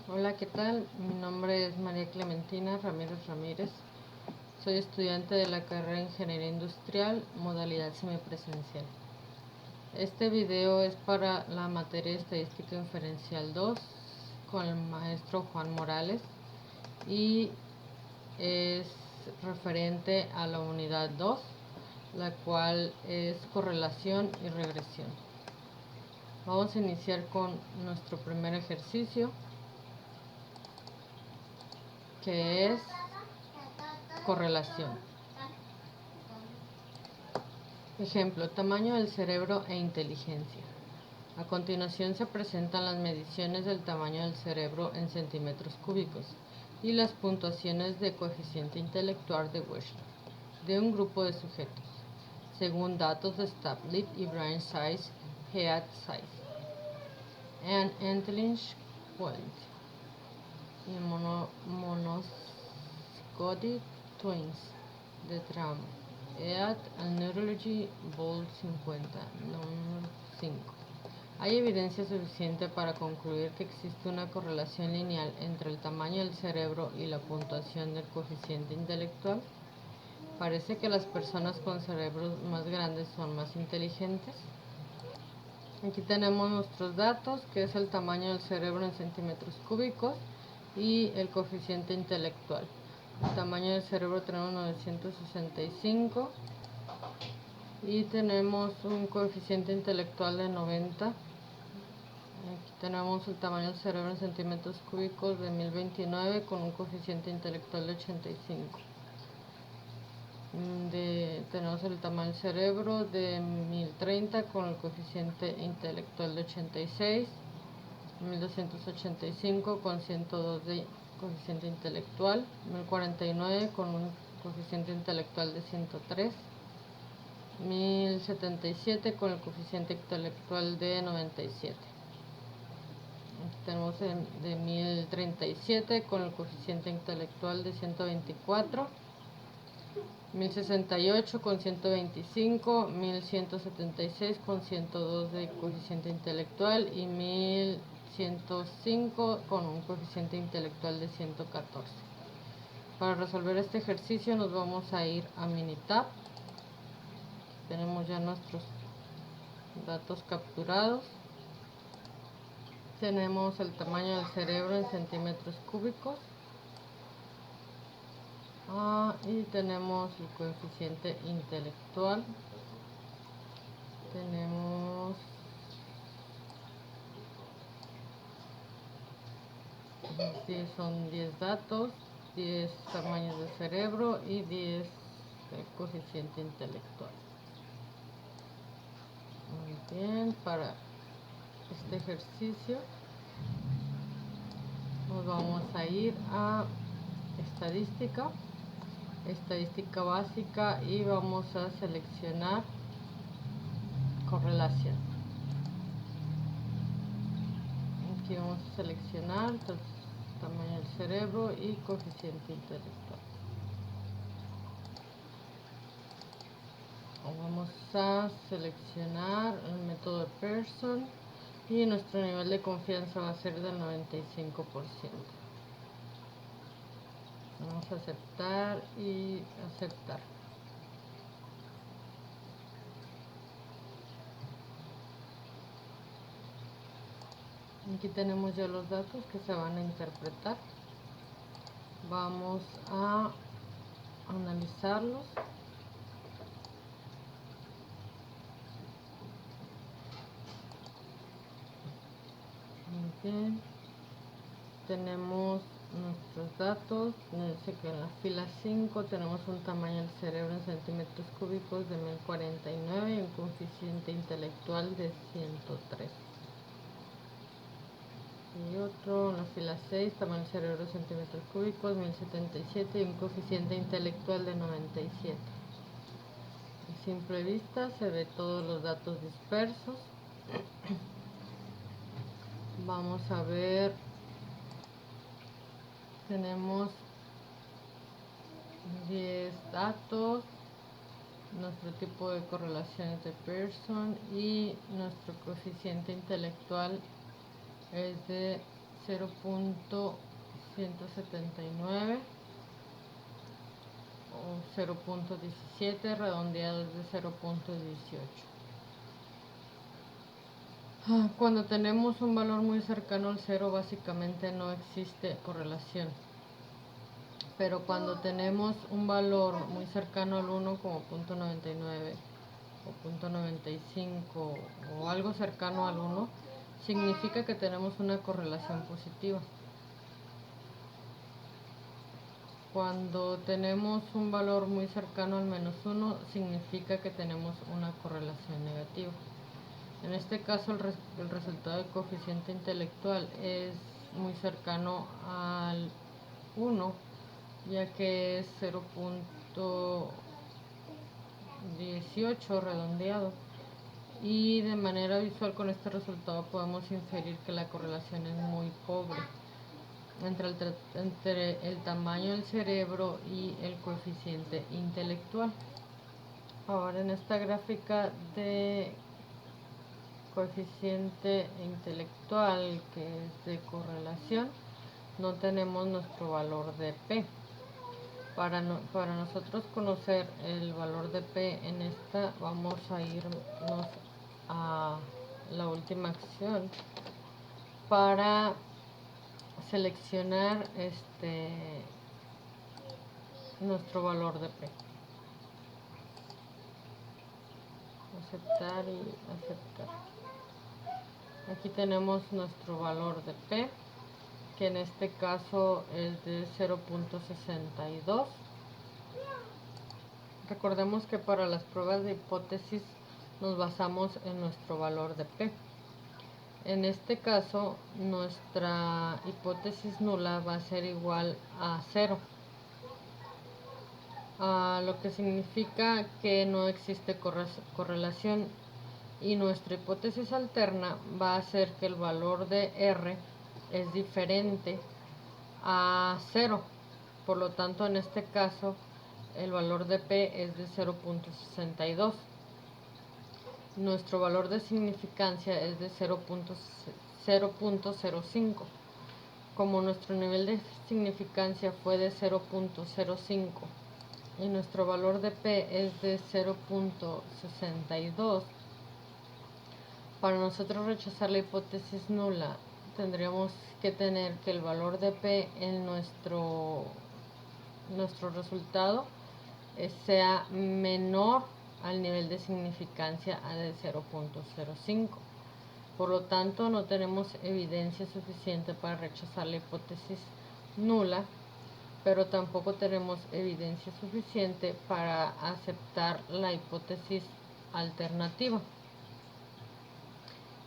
Hola, ¿qué tal? Mi nombre es María Clementina Ramírez Ramírez. Soy estudiante de la carrera de Ingeniería Industrial, modalidad semipresencial. Este video es para la materia de Estadística Inferencial 2 con el maestro Juan Morales y es referente a la unidad 2, la cual es correlación y regresión. Vamos a iniciar con nuestro primer ejercicio, que es correlación. Ejemplo, tamaño del cerebro e inteligencia. A continuación se presentan las mediciones del tamaño del cerebro en centímetros cúbicos y las puntuaciones de coeficiente intelectual de Wechsler de un grupo de sujetos, según datos de Stablitt y Brain Size, Head Size, and Intelligence Quality y Monoscodic Twins de Drama. EAT and Neurology Vol 50, número 5. Hay evidencia suficiente para concluir que existe una correlación lineal entre el tamaño del cerebro y la puntuación del coeficiente intelectual. Parece que las personas con cerebros más grandes son más inteligentes. Aquí tenemos nuestros datos, que es el tamaño del cerebro en centímetros cúbicos y el coeficiente intelectual. El tamaño del cerebro tenemos 965 y tenemos un coeficiente intelectual de 90. Aquí tenemos el tamaño del cerebro en centímetros cúbicos de 1029 con un coeficiente intelectual de 85. Tenemos el tamaño del cerebro de 1030 con el coeficiente intelectual de 86. 1285 con 102 de coeficiente intelectual, 1049 con un coeficiente intelectual de 103, 1077 con el coeficiente intelectual de 97. Aquí tenemos de 1037 con el coeficiente intelectual de 124, 1068 con 125, 1176 con 102 de coeficiente intelectual y 1105 con un coeficiente intelectual de 114. Para resolver este ejercicio nos vamos a ir a Minitab. Tenemos ya nuestros datos capturados. Tenemos el tamaño del cerebro en centímetros cúbicos. Y tenemos el coeficiente intelectual. Tenemos son 10 datos, 10 tamaños de cerebro y 10 coeficiente intelectual. Muy bien, para este ejercicio nos vamos a ir a estadística básica y vamos a seleccionar correlación. Aquí vamos a seleccionar tamaño del cerebro y coeficiente intelectual. Vamos a seleccionar el método de Pearson y nuestro nivel de confianza va a ser del 95%. Vamos a aceptar y aceptar. Aquí tenemos ya los datos que se van a interpretar. Vamos a analizarlos. Muy bien. Tenemos nuestros datos. Dice que en la fila 5 tenemos un tamaño del cerebro en centímetros cúbicos de 1049 y un coeficiente intelectual de 103. Y otro en la fila 6, tamaño del cerebro en centímetros cúbicos 1077 y un coeficiente intelectual de 97. A simple vista se ve todos los datos dispersos. Vamos a ver, tenemos 10 datos, nuestro tipo de correlaciones de Pearson y nuestro coeficiente intelectual es de 0.179 o 0.17, redondeado es de 0.18. Cuando tenemos un valor muy cercano al 0, básicamente no existe correlación. Pero cuando tenemos un valor muy cercano al 1, como 0.99 o 0.95 o algo cercano al 1, significa que tenemos una correlación positiva. Cuando tenemos un valor muy cercano al -1, significa que tenemos una correlación negativa. En este caso, el resultado del coeficiente intelectual es muy cercano al 1, ya que es 0.18 redondeado. Y de manera visual, con este resultado podemos inferir que la correlación es muy pobre entre el tamaño del cerebro y el coeficiente intelectual. Ahora, en esta gráfica de coeficiente intelectual, que es de correlación, no tenemos nuestro valor de P. Para nosotros conocer el valor de P en esta, vamos a irnos a la última acción para seleccionar nuestro valor de P. Aceptar y aceptar. Aquí tenemos nuestro valor de P, que en este caso es de 0.62. Recordemos que para las pruebas de hipótesis nos basamos en nuestro valor de P. En este caso, nuestra hipótesis nula va a ser igual a 0, lo que significa que no existe correlación, y nuestra hipótesis alterna va a ser que el valor de R es diferente a 0. Por lo tanto, en este caso, el valor de P es de 0.62. Nuestro valor de significancia es de 0.05. Como nuestro nivel de significancia fue de 0.05 y nuestro valor de P es de 0.62, para nosotros rechazar la hipótesis nula tendríamos que tener que el valor de P en nuestro resultado sea menor al nivel de significancia de 0.05. Por lo tanto, no tenemos evidencia suficiente para rechazar la hipótesis nula, pero tampoco tenemos evidencia suficiente para aceptar la hipótesis alternativa.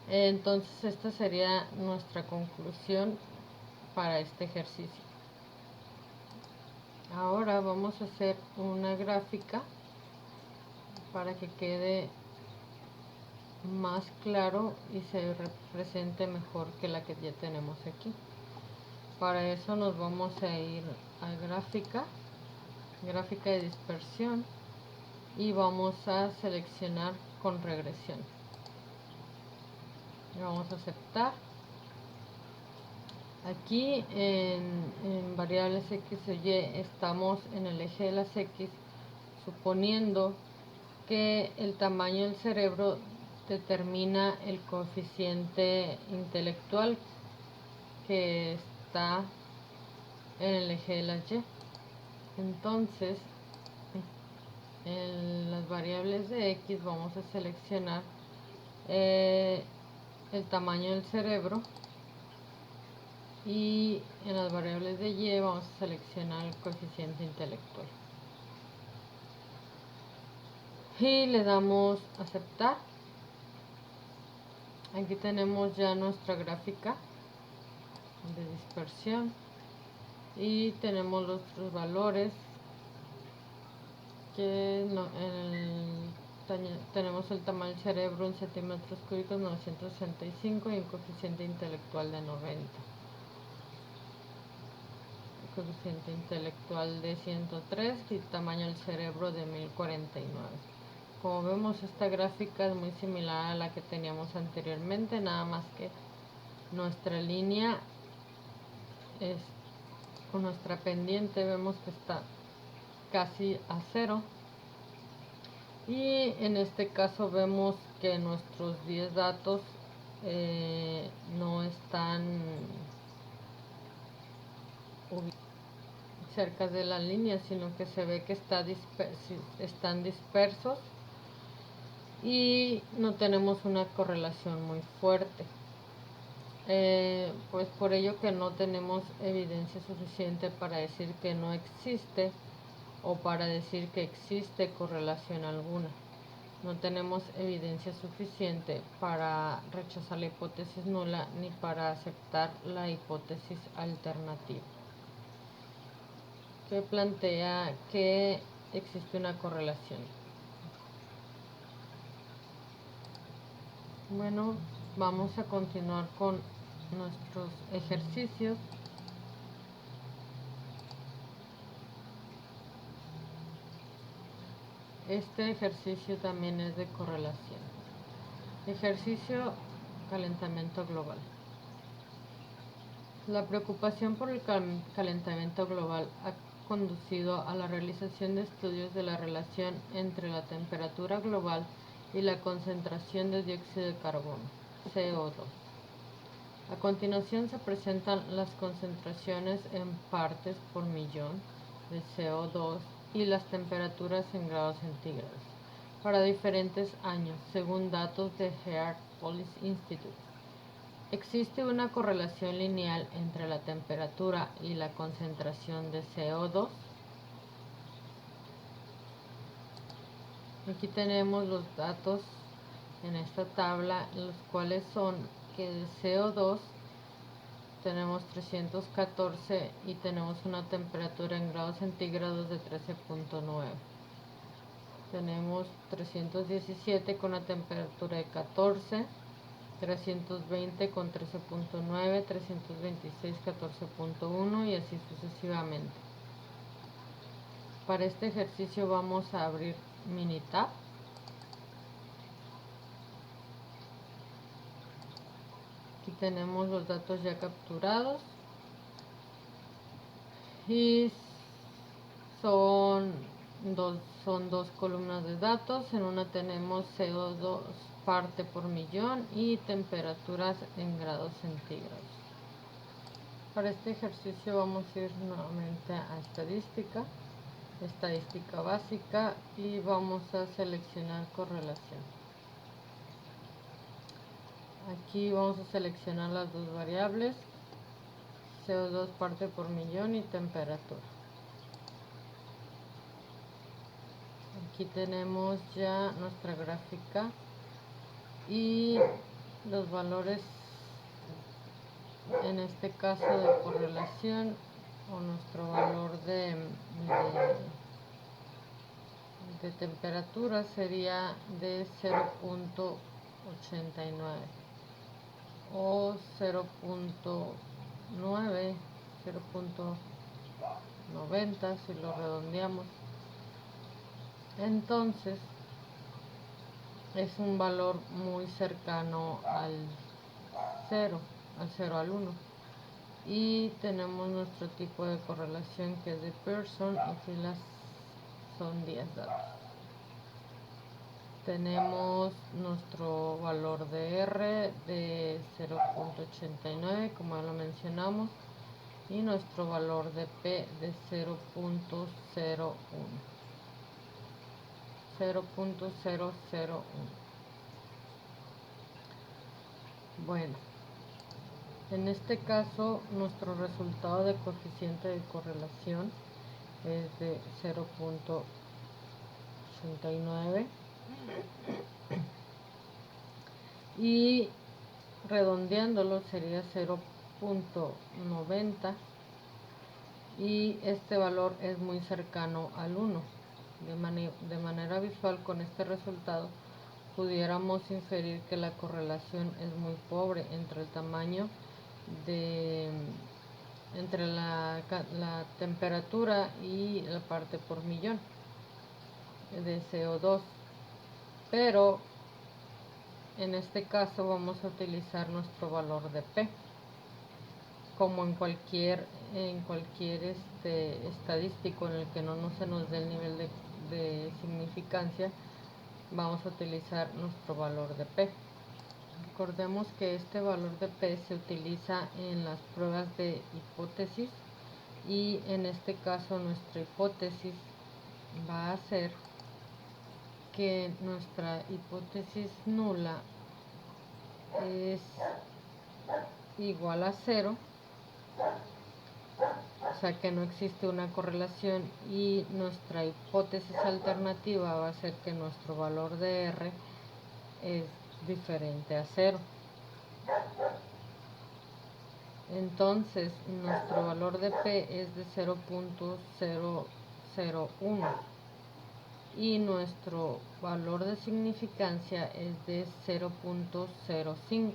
Entonces, esta sería nuestra conclusión para este ejercicio. Ahora vamos a hacer una gráfica para que quede más claro y se represente mejor que la que ya tenemos aquí. Para eso nos vamos a ir a gráfica de dispersión, y vamos a seleccionar con regresión. Vamos a aceptar. Aquí en variables X o Y estamos en el eje de las X, suponiendo que el tamaño del cerebro determina el coeficiente intelectual que está en el eje de las Y. Entonces, en las variables de X vamos a seleccionar el tamaño del cerebro, y en las variables de Y vamos a seleccionar el coeficiente intelectual. Y le damos a aceptar. Aquí tenemos ya nuestra gráfica de dispersión y tenemos los otros valores que tenemos el tamaño del cerebro en centímetros cúbicos 965 y un coeficiente intelectual de 90. Coeficiente intelectual de 103 y tamaño del cerebro de 1049. Como vemos, esta gráfica es muy similar a la que teníamos anteriormente, nada más que nuestra línea con nuestra pendiente vemos que está casi a 0, y en este caso vemos que nuestros 10 datos no están cerca de la línea, sino que se ve que están dispersos y no tenemos una correlación muy fuerte. Pues por ello que no tenemos evidencia suficiente para decir que no existe o para decir que existe correlación alguna. No tenemos evidencia suficiente para rechazar la hipótesis nula ni para aceptar la hipótesis alternativa, que plantea que existe una correlación. Bueno, vamos a continuar con nuestros ejercicios. Este ejercicio también es de correlación. Ejercicio: calentamiento global. La preocupación por el calentamiento global ha conducido a la realización de estudios de la relación entre la temperatura global y la concentración de dióxido de carbono, CO2. A continuación se presentan las concentraciones en partes por millón de CO2 y las temperaturas en grados centígrados para diferentes años, según datos de Earth Policy Institute. ¿Existe una correlación lineal entre la temperatura y la concentración de CO2? Aquí tenemos los datos en esta tabla, los cuales son que de CO2 tenemos 314 y tenemos una temperatura en grados centígrados de 13.9. Tenemos 317 con una temperatura de 14, 320 con 13.9, 326 14.1 y así sucesivamente. Para este ejercicio vamos a abrir Minitab. Aquí tenemos los datos ya capturados y son dos columnas de datos. En una tenemos CO2 parte por millón y temperaturas en grados centígrados. Para este ejercicio vamos a ir nuevamente a estadística básica y vamos a seleccionar correlación. Aquí vamos a seleccionar las dos variables, CO2 parte por millón y temperatura. Aquí tenemos ya nuestra gráfica y los valores, en este caso de correlación, o nuestro valor de temperatura sería de 0.89 o 0.9, 0.90 si lo redondeamos. Entonces es un valor muy cercano al 0 al 1, y tenemos nuestro tipo de correlación que es de Pearson, y filas son 10 datos. Tenemos nuestro valor de R de 0.89, como ya lo mencionamos, y nuestro valor de P de 0.001. Bueno, en este caso nuestro resultado de coeficiente de correlación es de 0.89 y redondeándolo sería 0.90, y este valor es muy cercano al 1. De manera visual, con este resultado pudiéramos inferir que la correlación es muy pobre entre el tamaño entre la temperatura y la parte por millón de CO2, pero en este caso vamos a utilizar nuestro valor de P como en cualquier estadístico en el que no se nos dé el nivel de significancia, vamos a utilizar nuestro valor de P. Recordemos que este valor de P se utiliza en las pruebas de hipótesis, y en este caso nuestra hipótesis va a ser que nuestra hipótesis nula es igual a 0, o sea que no existe una correlación, y nuestra hipótesis alternativa va a ser que nuestro valor de R es diferente a 0. Entonces nuestro valor de P es de 0.001 y nuestro valor de significancia es de 0.05.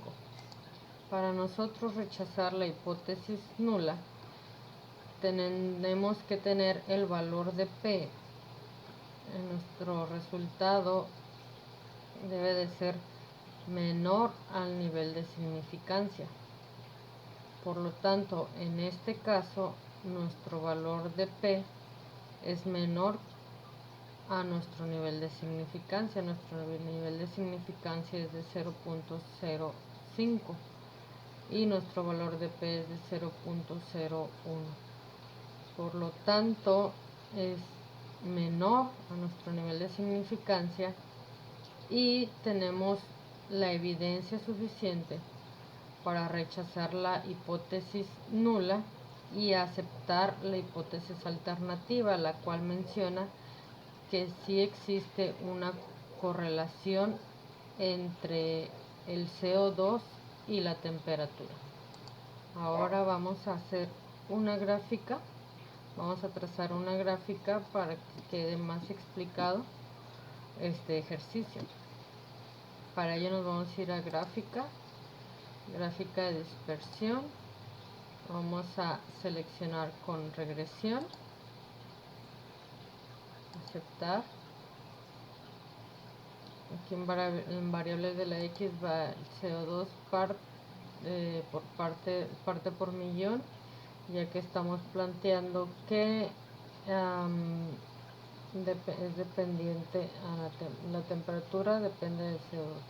Para nosotros rechazar la hipótesis nula, tenemos que tener el valor de P en nuestro resultado debe de ser menor al nivel de significancia. Por lo tanto, en este caso, nuestro valor de P es menor a nuestro nivel de significancia. Nuestro nivel de significancia es de 0.05 y nuestro valor de P es de 0.01. Por lo tanto, es menor a nuestro nivel de significancia y tenemos la evidencia suficiente para rechazar la hipótesis nula y aceptar la hipótesis alternativa, la cual menciona que sí existe una correlación entre el CO2 y la temperatura. Ahora vamos a hacer una gráfica, vamos a trazar una gráfica para que quede más explicado este ejercicio. Para ello nos vamos a ir a gráfica de dispersión, vamos a seleccionar con regresión, aceptar. Aquí en variable de la X va el CO2 por parte por millón, ya que estamos planteando que es dependiente a la temperatura, depende del CO2.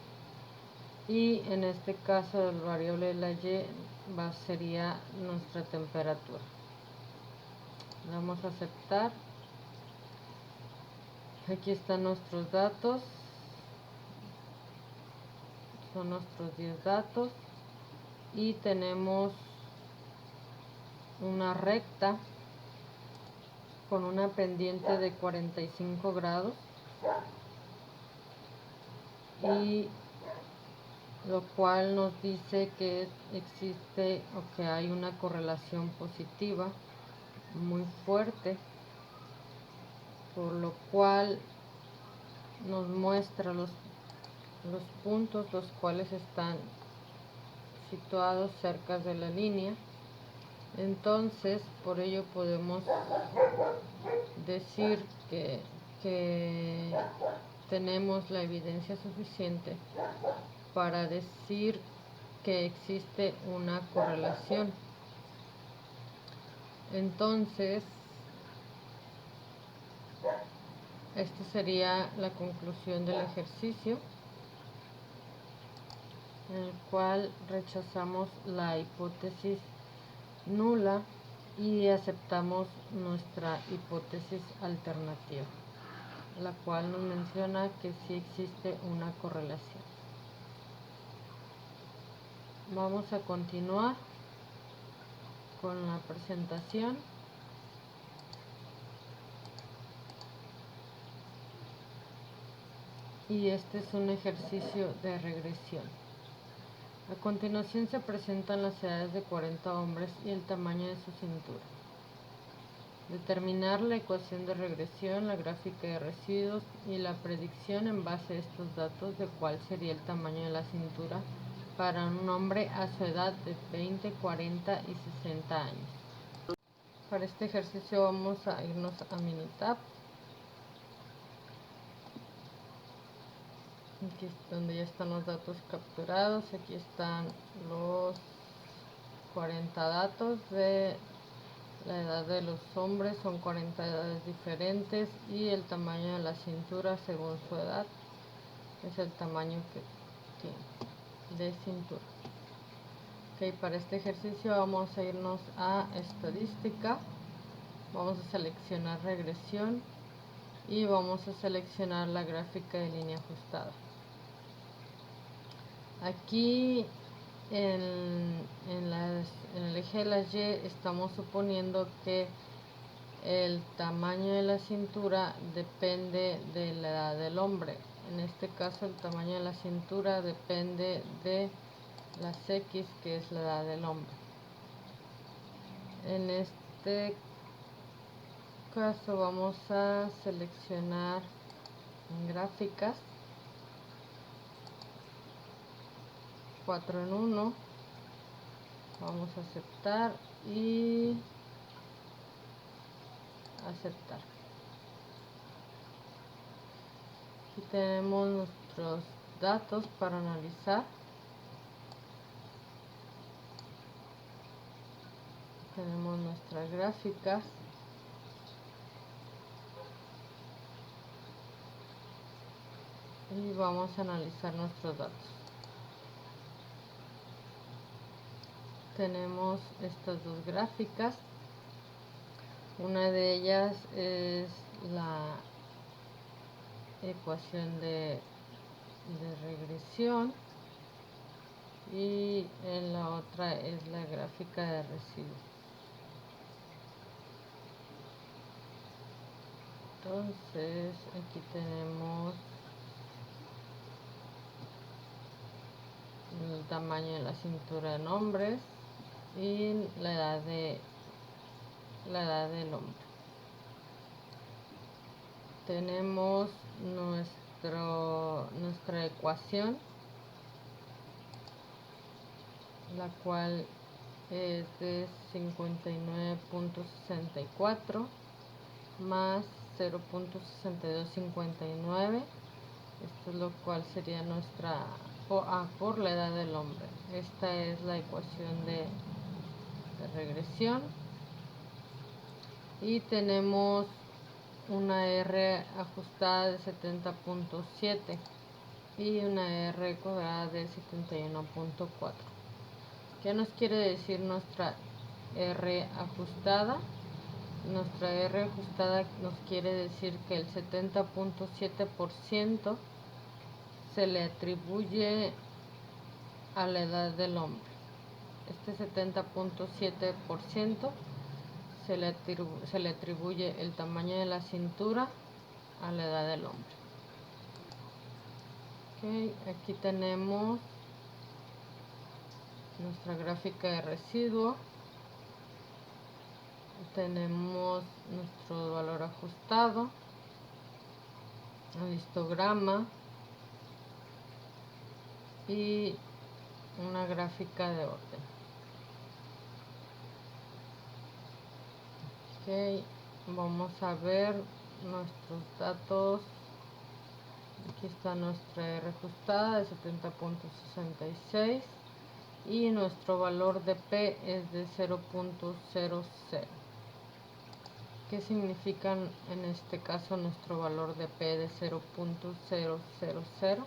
Y en este caso el variable de la Y sería nuestra temperatura. Vamos a aceptar. Aquí están nuestros datos, son nuestros 10 datos, y tenemos una recta con una pendiente de 45 grados, y lo cual nos dice que existe o que hay una correlación positiva muy fuerte, por lo cual nos muestra los puntos los cuales están situados cerca de la línea. Entonces, por ello podemos decir que tenemos la evidencia suficiente para decir que existe una correlación. Entonces, esta sería la conclusión del ejercicio, en el cual rechazamos la hipótesis nula y aceptamos nuestra hipótesis alternativa, la cual nos menciona que sí existe una correlación. Vamos a continuar con la presentación. Y este es un ejercicio de regresión. A continuación se presentan las edades de 40 hombres y el tamaño de su cintura. Determinar la ecuación de regresión, la gráfica de residuos y la predicción en base a estos datos de cuál sería el tamaño de la cintura para un hombre a su edad de 20, 40 y 60 años. Para este ejercicio vamos a irnos a Minitab. Aquí es donde ya están los datos capturados. Aquí están los 40 datos de la edad de los hombres, son 40 edades diferentes, y el tamaño de la cintura según su edad es el tamaño que tiene de cintura. Ok, para este ejercicio vamos a irnos a estadística, vamos a seleccionar regresión y vamos a seleccionar la gráfica de línea ajustada. Aquí en el eje de las Y estamos suponiendo que el tamaño de la cintura depende de la edad del hombre. En este caso el tamaño de la cintura depende de las X, que es la edad del hombre. En este caso vamos a seleccionar gráficas 4 en 1, vamos a aceptar y aceptar. Aquí tenemos nuestros datos para analizar. Tenemos nuestras gráficas. Y vamos a analizar nuestros datos. Tenemos estas dos gráficas. Una de ellas es la ecuación de regresión y en la otra es la gráfica de residuos. Entonces aquí tenemos el tamaño de la cintura en hombres y la edad del hombre. Tenemos nuestra ecuación, la cual es de 59.64 más 0.6259. Esto es lo cual sería nuestra por la edad del hombre. Esta es la ecuación de regresión. Y tenemos una R ajustada de 70.7 y una R cuadrada de 71.4. ¿Qué nos quiere decir nuestra R ajustada? Nuestra R ajustada nos quiere decir que el 70.7% se le atribuye a la edad del hombre. Este 70.7% se le atribuye el tamaño de la cintura a la edad del hombre. Okay, aquí tenemos nuestra gráfica de residuo. Tenemos nuestro valor ajustado, el histograma y una gráfica de orden. Okay, vamos a ver nuestros datos. Aquí está nuestra R ajustada de 70.66 y nuestro valor de P es de 0.00. ¿Qué significa en este caso nuestro valor de P de 0.000?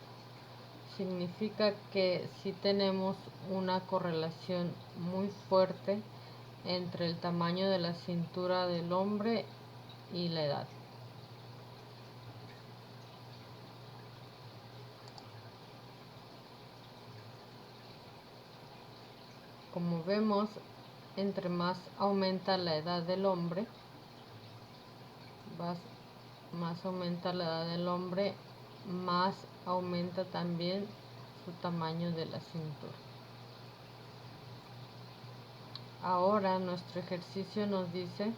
Significa que si tenemos una correlación muy fuerte entre el tamaño de la cintura del hombre y la edad. Como vemos, entre más aumenta la edad del hombre, más aumenta la edad del hombre, más aumenta también su tamaño de la cintura. Ahora nuestro ejercicio nos dice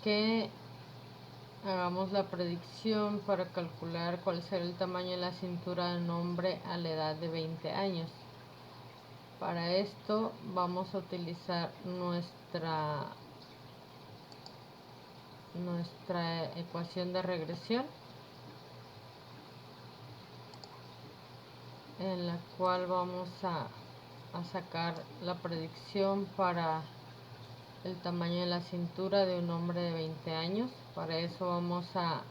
que hagamos la predicción para calcular cuál será el tamaño de la cintura de un hombre a la edad de 20 años. Para esto vamos a utilizar nuestra ecuación de regresión, en la cual vamos a a sacar la predicción para el tamaño de la cintura de un hombre de 20 años. Para eso vamos a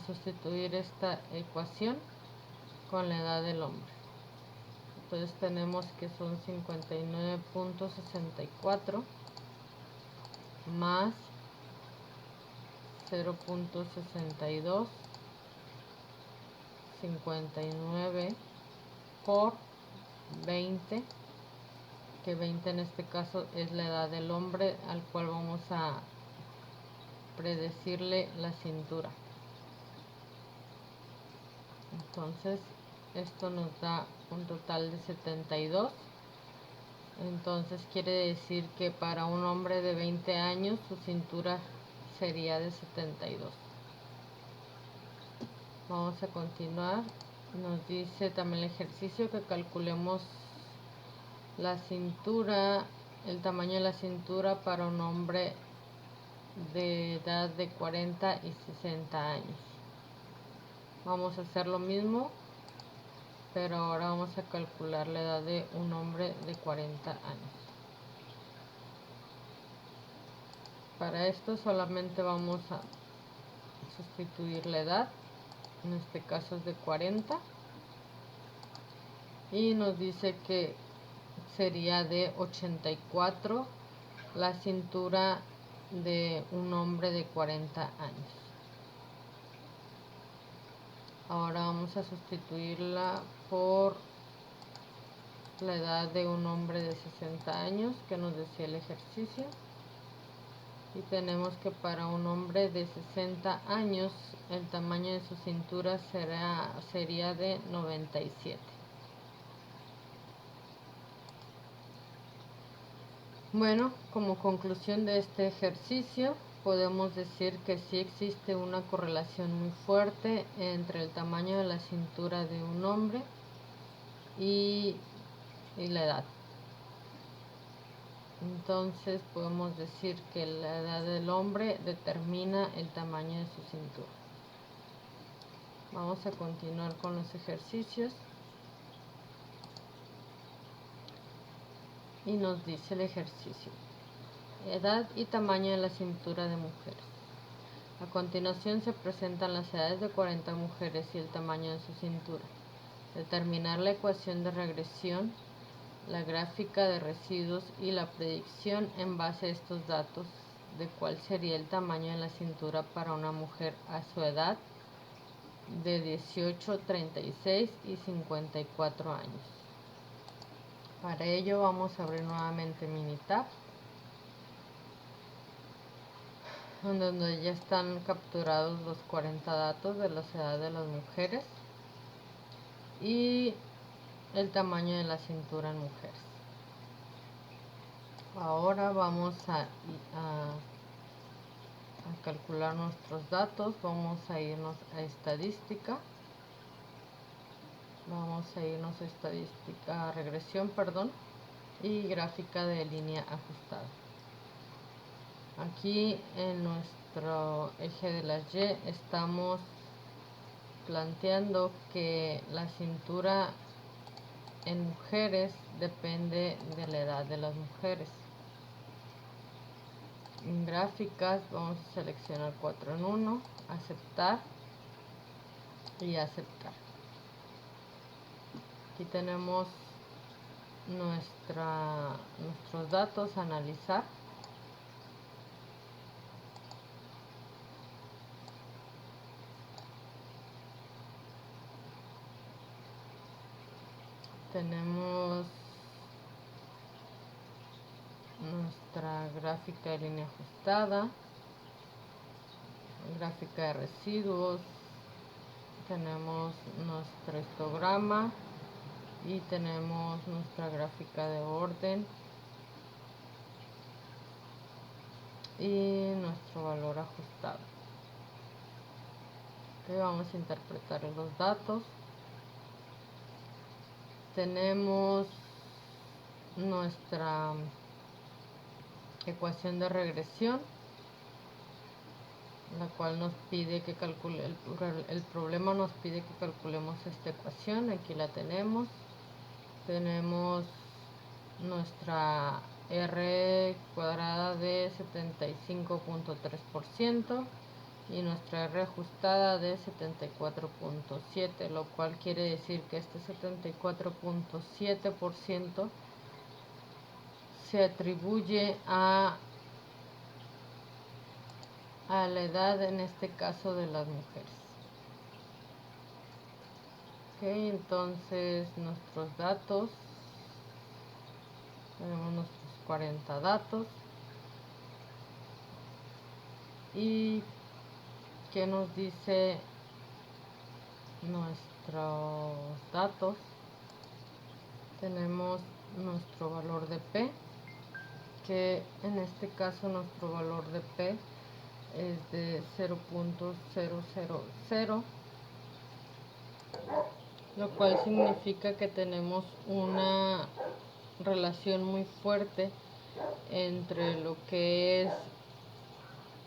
sustituir esta ecuación con la edad del hombre. Entonces tenemos que son 59.64 más 0.62 59 por 20, que 20 en este caso es la edad del hombre al cual vamos a predecirle la cintura. Entonces esto nos da un total de 72. Entonces quiere decir que para un hombre de 20 años su cintura sería de 72. Vamos a continuar. Nos dice también el ejercicio que calculemos la cintura, el tamaño de la cintura para un hombre de edad de 40 y 60 años. Vamos a hacer lo mismo, pero ahora vamos a calcular la edad de un hombre de 40 años. Para esto solamente vamos a sustituir la edad, en este caso es de 40, y nos dice que sería de 84 la cintura de un hombre de 40 años. Ahora vamos a sustituirla por la edad de un hombre de 60 años que nos decía el ejercicio, y tenemos que para un hombre de 60 años el tamaño de su cintura sería de 97. Bueno, como conclusión de este ejercicio podemos decir que sí existe una correlación muy fuerte entre el tamaño de la cintura de un hombre y la edad. Entonces podemos decir que la edad del hombre determina el tamaño de su cintura. Vamos a continuar con los ejercicios. Y nos dice el ejercicio: edad y tamaño de la cintura de mujeres. A continuación se presentan las edades de 40 mujeres y el tamaño de su cintura. Determinar la ecuación de regresión, la gráfica de residuos y la predicción en base a estos datos de cuál sería el tamaño de la cintura para una mujer a su edad de 18, 36 y 54 años. Para ello vamos a abrir nuevamente Minitab, donde ya están capturados los 40 datos de las edades de las mujeres y el tamaño de la cintura en mujeres. Ahora vamos a calcular nuestros datos. Vamos a irnos a estadística. Regresión, y gráfica de línea ajustada. Aquí en nuestro eje de las Y estamos planteando que la cintura en mujeres depende de la edad de las mujeres. En gráficas vamos a seleccionar 4 en 1, aceptar y aceptar. Aquí tenemos nuestros datos a analizar. Tenemos nuestra gráfica de línea ajustada, gráfica de residuos, tenemos nuestro histograma y tenemos nuestra gráfica de orden y nuestro valor ajustado. Okay, vamos a interpretar los datos. Tenemos nuestra ecuación de regresión, la cual nos pide que calcule, el problema nos pide que calculemos esta ecuación. Aquí la tenemos. Tenemos nuestra R cuadrada de 75.3% y nuestra R ajustada de 74.7, lo cual quiere decir que este 74.7% se atribuye a la edad, en este caso, de las mujeres. Ok, entonces nuestros datos, tenemos nuestros 40 datos. Y ¿qué nos dice nuestros datos? Tenemos nuestro valor de P, que en este caso nuestro valor de P es de 0.000, lo cual significa que tenemos una relación muy fuerte entre lo que es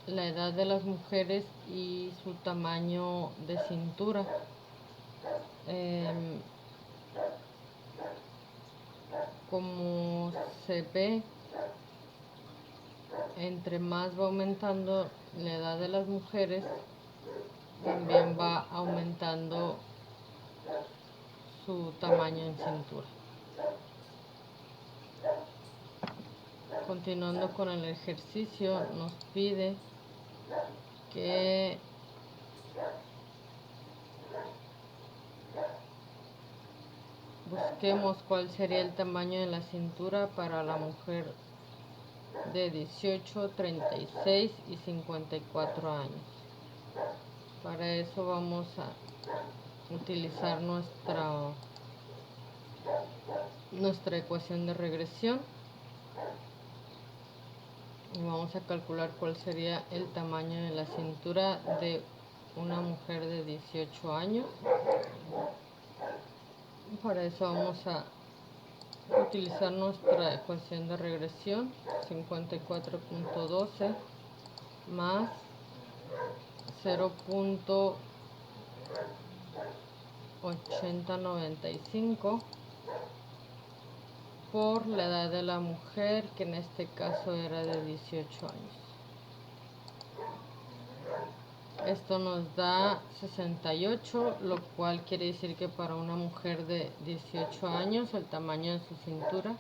la edad de las mujeres y su tamaño de cintura. Como se ve, entre más va aumentando la edad de las mujeres, también va aumentando su tamaño en cintura. Continuando con el ejercicio, nos pide que busquemos cuál sería el tamaño de la cintura para la mujer de 18, 36 y 54 años. Para eso vamos a utilizar nuestra ecuación de regresión y vamos a calcular cuál sería el tamaño de la cintura de una mujer de 18 años. Para eso vamos a utilizar nuestra ecuación de regresión, 54.12 más 0.8095 por la edad de la mujer, que en este caso era de 18 años. Esto nos da 68, lo cual quiere decir que para una mujer de 18 años el tamaño de su cintura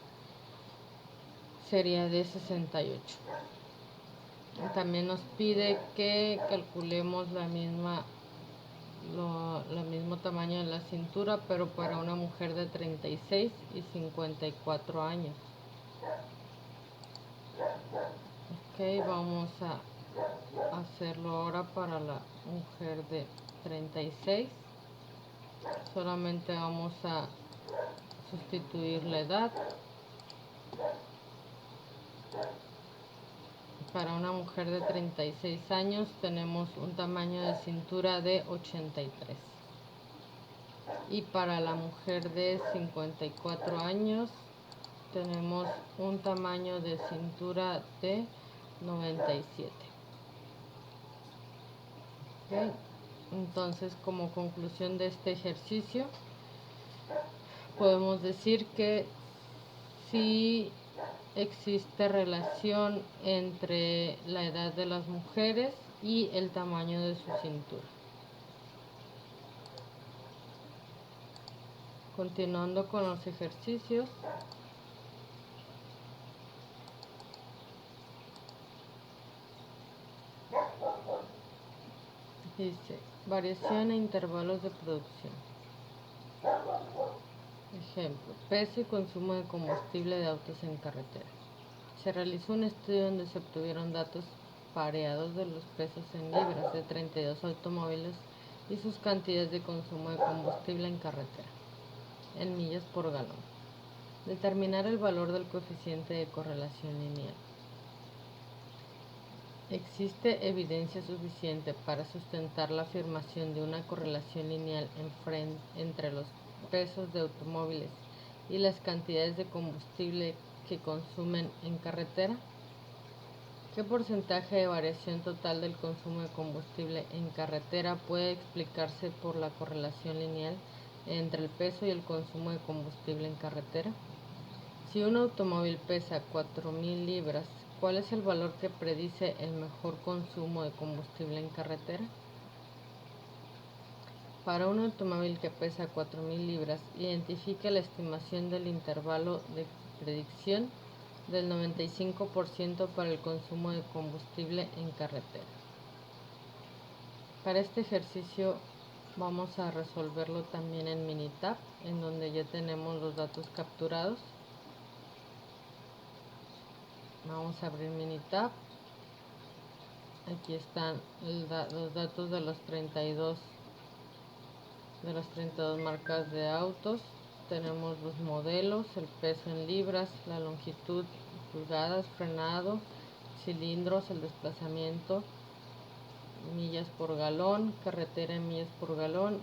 sería de 68. También nos pide que calculemos el mismo tamaño de la cintura, pero para una mujer de 36 y 54 años. Ok, vamos a hacerlo ahora para la mujer de 36. Solamente vamos a sustituir la edad. Para una mujer de 36 años tenemos un tamaño de cintura de 83. Y para la mujer de 54 años tenemos un tamaño de cintura de 97. ¿Okay? Entonces, como conclusión de este ejercicio, podemos decir que sí existe relación entre la edad de las mujeres y el tamaño de su cintura. Continuando con los ejercicios, dice variación e intervalos de producción. Ejemplo, peso y consumo de combustible de autos en carretera. Se realizó un estudio donde se obtuvieron datos pareados de los pesos en libras de 32 automóviles y sus cantidades de consumo de combustible en carretera, en millas por galón. Determinar el valor del coeficiente de correlación lineal. ¿Existe evidencia suficiente para sustentar la afirmación de una correlación lineal entre los pesos de automóviles y las cantidades de combustible que consumen en carretera? ¿Qué porcentaje de variación total del consumo de combustible en carretera puede explicarse por la correlación lineal entre el peso y el consumo de combustible en carretera? Si un automóvil pesa 4.000 libras, ¿cuál es el valor que predice el mejor consumo de combustible en carretera? Para un automóvil que pesa 4.000 libras, identifique la estimación del intervalo de predicción del 95% para el consumo de combustible en carretera. Para este ejercicio vamos a resolverlo también en Minitab, en donde ya tenemos los datos capturados. Vamos a abrir Minitab. Aquí están los datos de las 32 marcas de autos. Tenemos los modelos, el peso en libras, la longitud en pulgadas, frenado, cilindros, el desplazamiento, millas por galón, carretera en millas por galón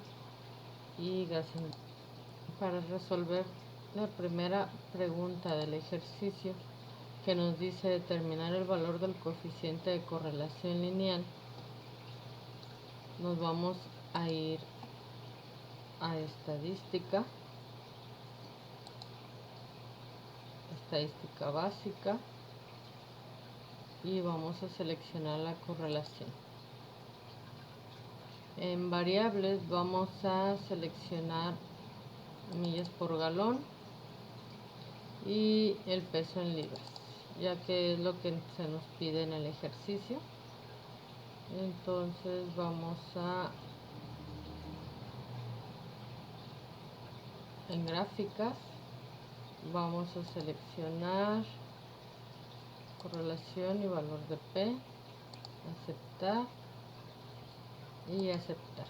y gasolina. Para resolver la primera pregunta del ejercicio, que nos dice determinar el valor del coeficiente de correlación lineal, nos vamos a ir a estadística básica y vamos a seleccionar la correlación. En variables vamos a seleccionar millas por galón y el peso en libras, ya que es lo que se nos pide en el ejercicio. Entonces vamos en gráficas, vamos a seleccionar correlación y valor de P, aceptar y aceptar.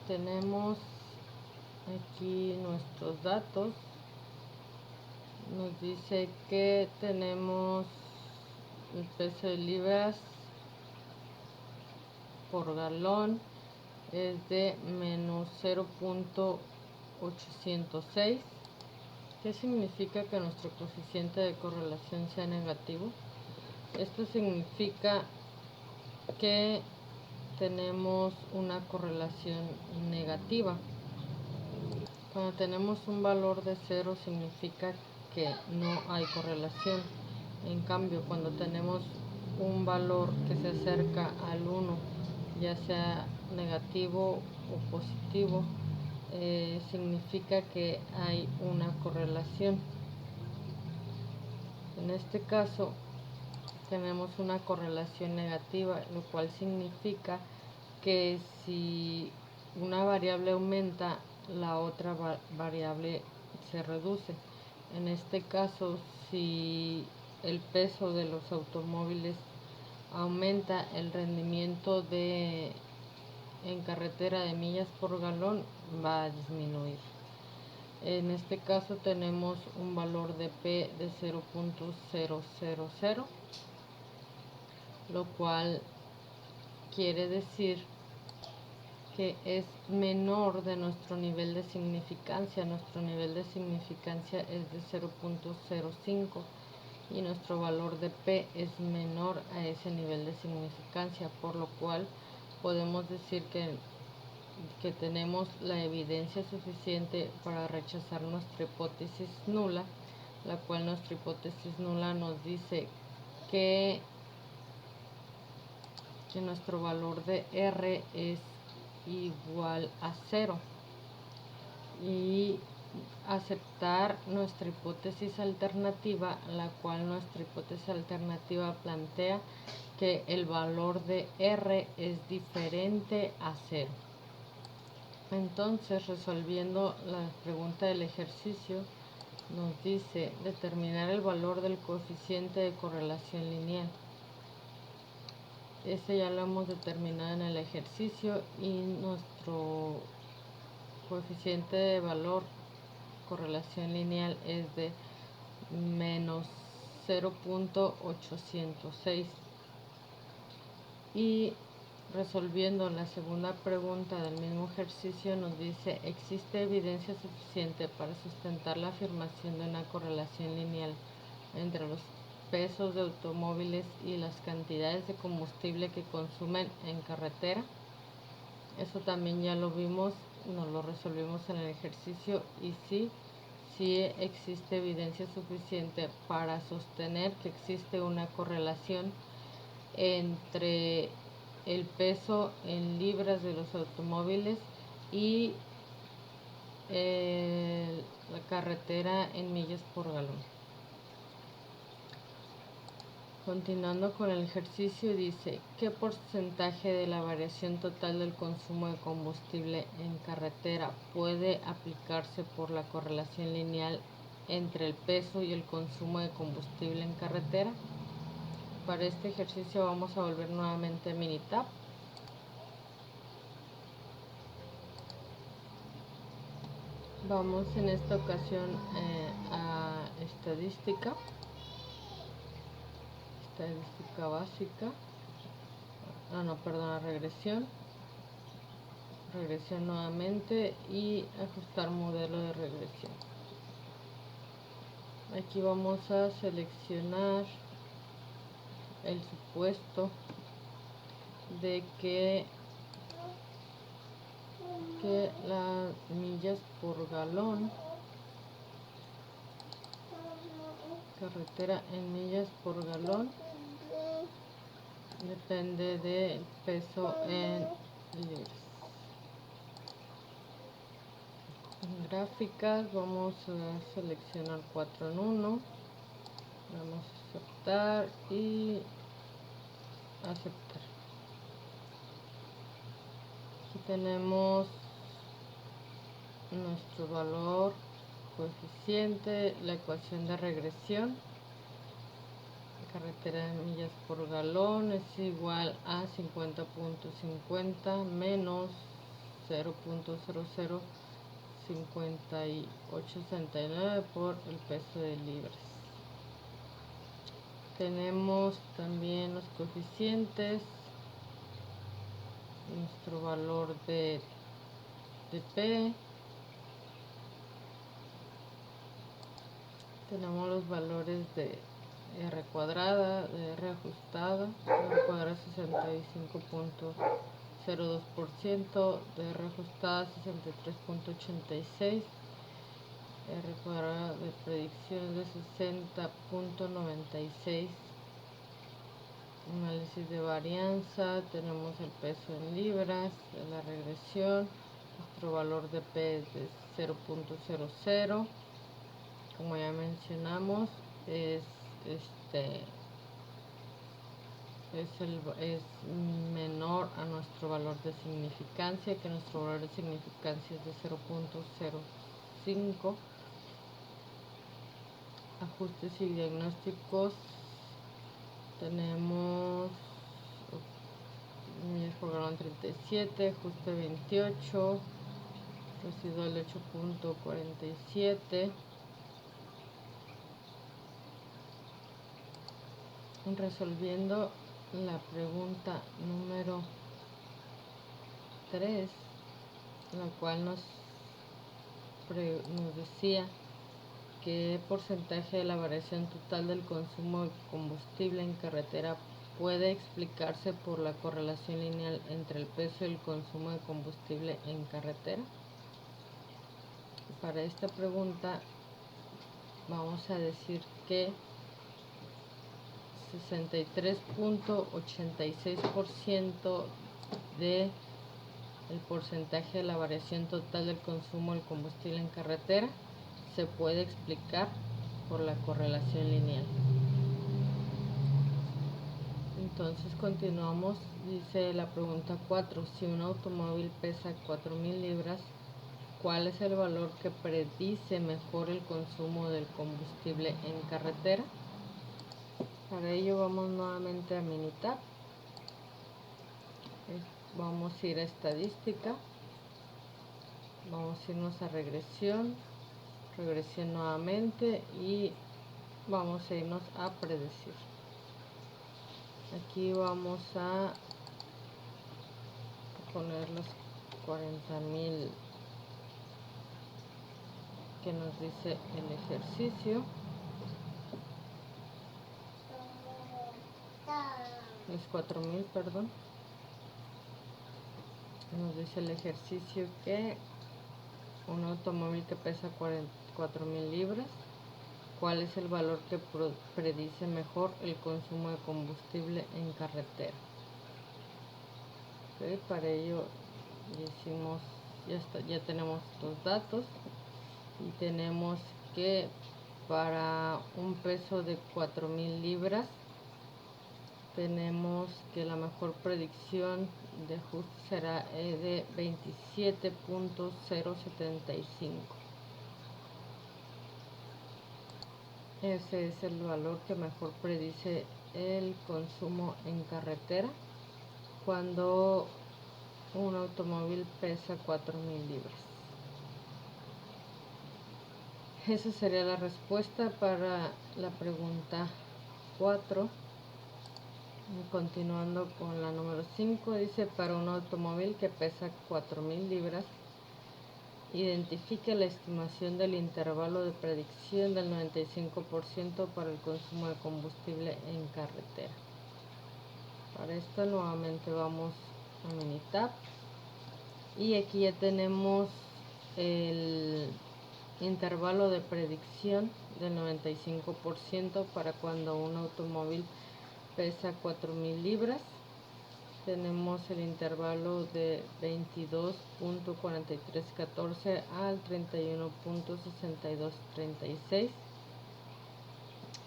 Tenemos aquí nuestros datos. Nos dice que tenemos el peso de libras por galón es de menos 0.806. ¿Qué significa que nuestro coeficiente de correlación sea negativo? Esto significa que tenemos una correlación negativa. Cuando tenemos un valor de 0 significa que no hay correlación. En cambio, cuando tenemos un valor que se acerca al 1, ya sea negativo o positivo, significa que hay una correlación. En este caso tenemos una correlación negativa, lo cual significa que si una variable aumenta, la otra variable se reduce. En este caso, si el peso de los automóviles aumenta, el rendimiento en carretera de millas por galón va a disminuir. En este caso tenemos un valor de P de 0.000, lo cual quiere decir que es menor de nuestro nivel de significancia. Nuestro nivel de significancia es de 0.05 y nuestro valor de P es menor a ese nivel de significancia, por lo cual podemos decir que tenemos la evidencia suficiente para rechazar nuestra hipótesis nula, la cual nuestra hipótesis nula nos dice que nuestro valor de R es igual a 0, y aceptar nuestra hipótesis alternativa, la cual nuestra hipótesis alternativa plantea que el valor de R es diferente a 0. Entonces, resolviendo la pregunta del ejercicio, nos dice determinar el valor del coeficiente de correlación lineal. Este ya lo hemos determinado en el ejercicio y nuestro coeficiente de valor correlación lineal es de menos 0.806 y Resolviendo la segunda pregunta del mismo ejercicio, nos dice: ¿existe evidencia suficiente para sustentar la afirmación de una correlación lineal entre los pesos de automóviles y las cantidades de combustible que consumen en carretera? Eso también ya lo vimos, nos lo resolvimos en el ejercicio, y sí existe evidencia suficiente para sostener que existe una correlación entre el peso en libras de los automóviles y la carretera en millas por galón. Continuando con el ejercicio, dice: ¿qué porcentaje de la variación total del consumo de combustible en carretera puede aplicarse por la correlación lineal entre el peso y el consumo de combustible en carretera? Para este ejercicio vamos a volver nuevamente a Minitab. Vamos en esta ocasión a estadística básica. A regresión nuevamente, y ajustar modelo de regresión. Aquí vamos a seleccionar el supuesto de que las millas por galón, carretera en millas por galón, depende del peso en libras. En gráficas vamos a seleccionar 4 en 1, vamos a aceptar y aceptar. Aquí tenemos nuestro valor coeficiente, la ecuación de regresión. Carretera de millas por galón es igual a 50.50 menos 0.005869 por el peso de libras. Tenemos también los coeficientes, nuestro valor de P, tenemos los valores de R cuadrada, de R ajustada, R cuadrada 65.02%, de R ajustada 63.86%, R cuadrada de predicción de 60.96%. Análisis de varianza, tenemos el peso en libras, de la regresión, nuestro valor de P es de 0.00, como ya mencionamos, es menor a nuestro valor de significancia, que nuestro valor de significancia es de 0.05. Ajustes y diagnósticos, tenemos millas por galón 37, ajuste 28, residual 8.47. Resolviendo la pregunta número 3, la cual nos decía qué porcentaje de la variación total del consumo de combustible en carretera puede explicarse por la correlación lineal entre el peso y el consumo de combustible en carretera. Para esta pregunta vamos a decir que 63.86% de el porcentaje de la variación total del consumo del combustible en carretera se puede explicar por la correlación lineal. Entonces continuamos, dice la pregunta 4: si un automóvil pesa 4.000 libras, ¿cuál es el valor que predice mejor el consumo del combustible en carretera? Para ello vamos nuevamente a Minitab, vamos a ir a estadística, vamos a irnos a regresión nuevamente, y vamos a irnos a predecir. Aquí vamos a poner los 40,000 que nos dice el ejercicio. Los 4,000, perdón. Nos dice el ejercicio que un automóvil que pesa 4,000 libras, ¿cuál es el valor que predice mejor el consumo de combustible en carretera? Okay, para ello ya tenemos los datos y tenemos que para un peso de 4,000 libras tenemos que la mejor predicción de ajuste será de 27.075. Ese es el valor que mejor predice el consumo en carretera cuando un automóvil pesa 4,000 libras. Esa sería la respuesta para la pregunta 4. Continuando con la número 5, dice: para un automóvil que pesa 4,000 libras, identifique la estimación del intervalo de predicción del 95% para el consumo de combustible en carretera. Para esto nuevamente vamos a Minitab y aquí ya tenemos el intervalo de predicción del 95% para cuando un automóvil pesa 4,000 libras. Tenemos el intervalo de 22.4314 al 31.6236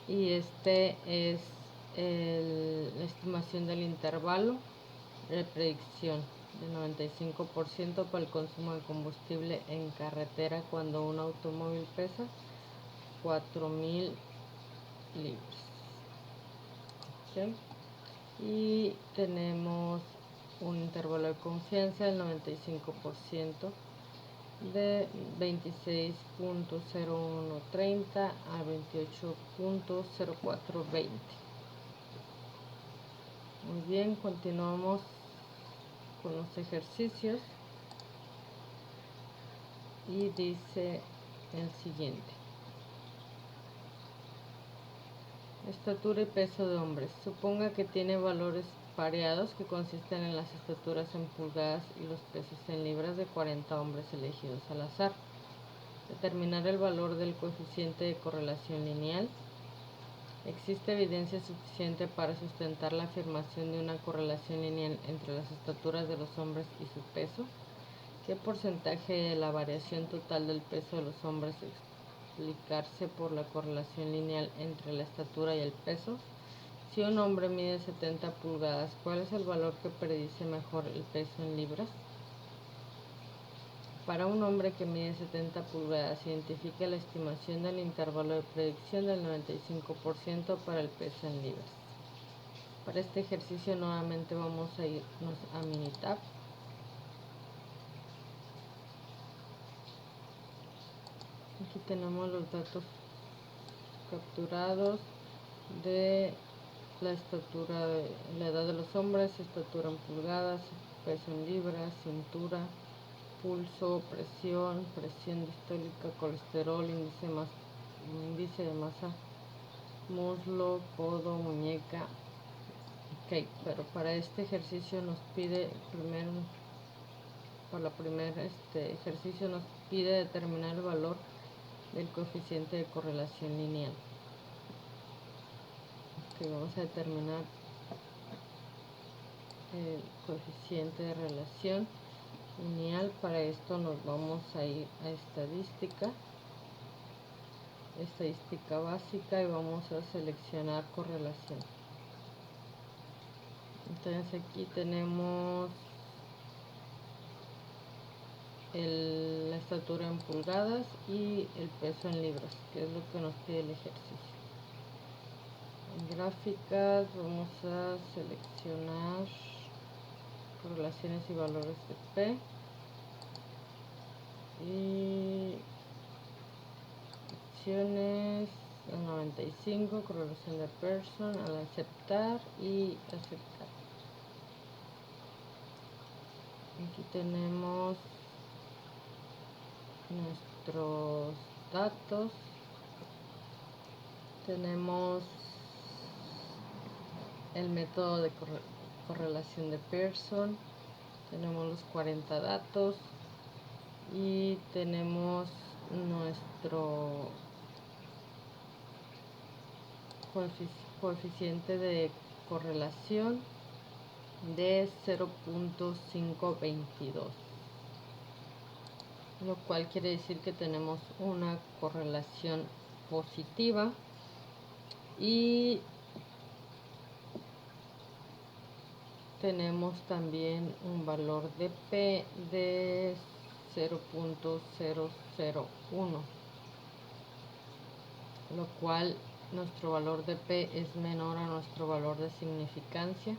y este es la estimación del intervalo de predicción del 95% para el consumo de combustible en carretera cuando un automóvil pesa 4,000 libras. ¿Okay? Y tenemos un intervalo de confianza del 95% de 26.0130 a 28.0420. Muy bien, continuamos con los ejercicios y dice el siguiente: estatura y peso de hombres. Suponga que tiene valores pareados que consisten en las estaturas en pulgadas y los pesos en libras de 40 hombres elegidos al azar. Determinar el valor del coeficiente de correlación lineal. ¿Existe evidencia suficiente para sustentar la afirmación de una correlación lineal entre las estaturas de los hombres y su peso? ¿Qué porcentaje de la variación total del peso de los hombres explicarse por la correlación lineal entre la estatura y el peso? Si un hombre mide 70 pulgadas, ¿cuál es el valor que predice mejor el peso en libras? Para un hombre que mide 70 pulgadas, identifica la estimación del intervalo de predicción del 95% para el peso en libras. Para este ejercicio nuevamente vamos a irnos a Minitab. Aquí tenemos los datos capturados de la estatura, la edad de los hombres, estatura en pulgadas, peso en libras, cintura, pulso, presión distólica, colesterol, índice de masa, muslo, codo, muñeca. Ok, pero para este ejercicio nos pide para el primer ejercicio nos pide determinar el valor del coeficiente de correlación lineal. Ok, vamos a determinar el coeficiente de relación lineal. Para esto nos vamos a ir a estadística básica y vamos a seleccionar correlación. Entonces aquí tenemos la estatura en pulgadas y el peso en libras, que es lo que nos pide el ejercicio. En gráficas vamos a seleccionar correlaciones y valores de P y opciones al 95, correlación de Pearson, al aceptar y aceptar. Aquí tenemos nuestros datos. Tenemos el método de correlación de Pearson. Tenemos los 40 datos. Y tenemos nuestro coeficiente de correlación de 0.522, lo cual quiere decir que tenemos una correlación positiva, y tenemos también un valor de P de 0.001, lo cual nuestro valor de P es menor a nuestro valor de significancia.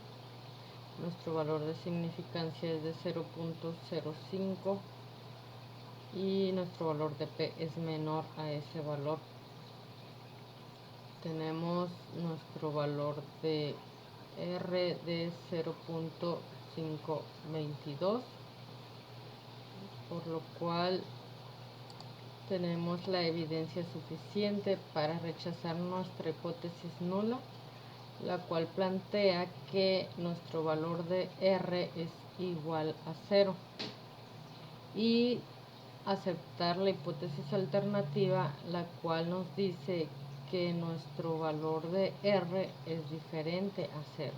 Nuestro valor de significancia es de 0.05 y nuestro valor de P es menor a ese valor. Tenemos nuestro valor de R de 0.522, por lo cual tenemos la evidencia suficiente para rechazar nuestra hipótesis nula, la cual plantea que nuestro valor de R es igual a 0, y aceptar la hipótesis alternativa, la cual nos dice que nuestro valor de R es diferente a 0.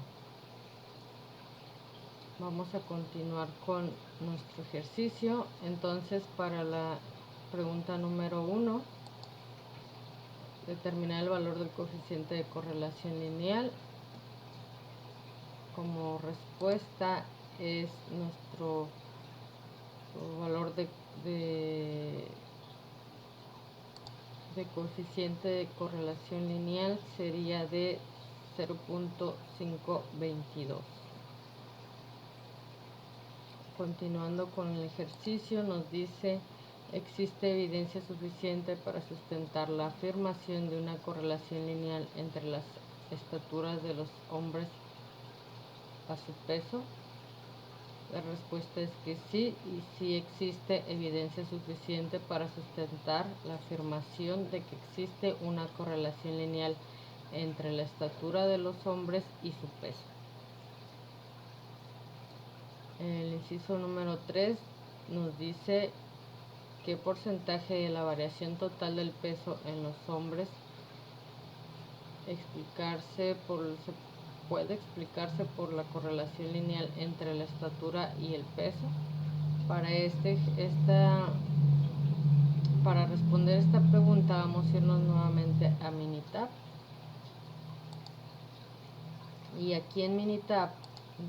Vamos a continuar con nuestro ejercicio. Entonces, para la pregunta número 1, determinar el valor del coeficiente de correlación lineal. Como respuesta es nuestro valor de coeficiente de correlación lineal sería de 0.522. Continuando con el ejercicio, nos dice: existe evidencia suficiente para sustentar la afirmación de una correlación lineal entre las estaturas de los hombres a su peso. La respuesta es que sí, y sí existe evidencia suficiente para sustentar la afirmación de que existe una correlación lineal entre la estatura de los hombres y su peso. El inciso número 3 nos dice qué porcentaje de la variación total del peso en los hombres puede explicarse por la correlación lineal entre la estatura y el peso. Para responder esta pregunta vamos a irnos nuevamente a Minitab, y aquí en Minitab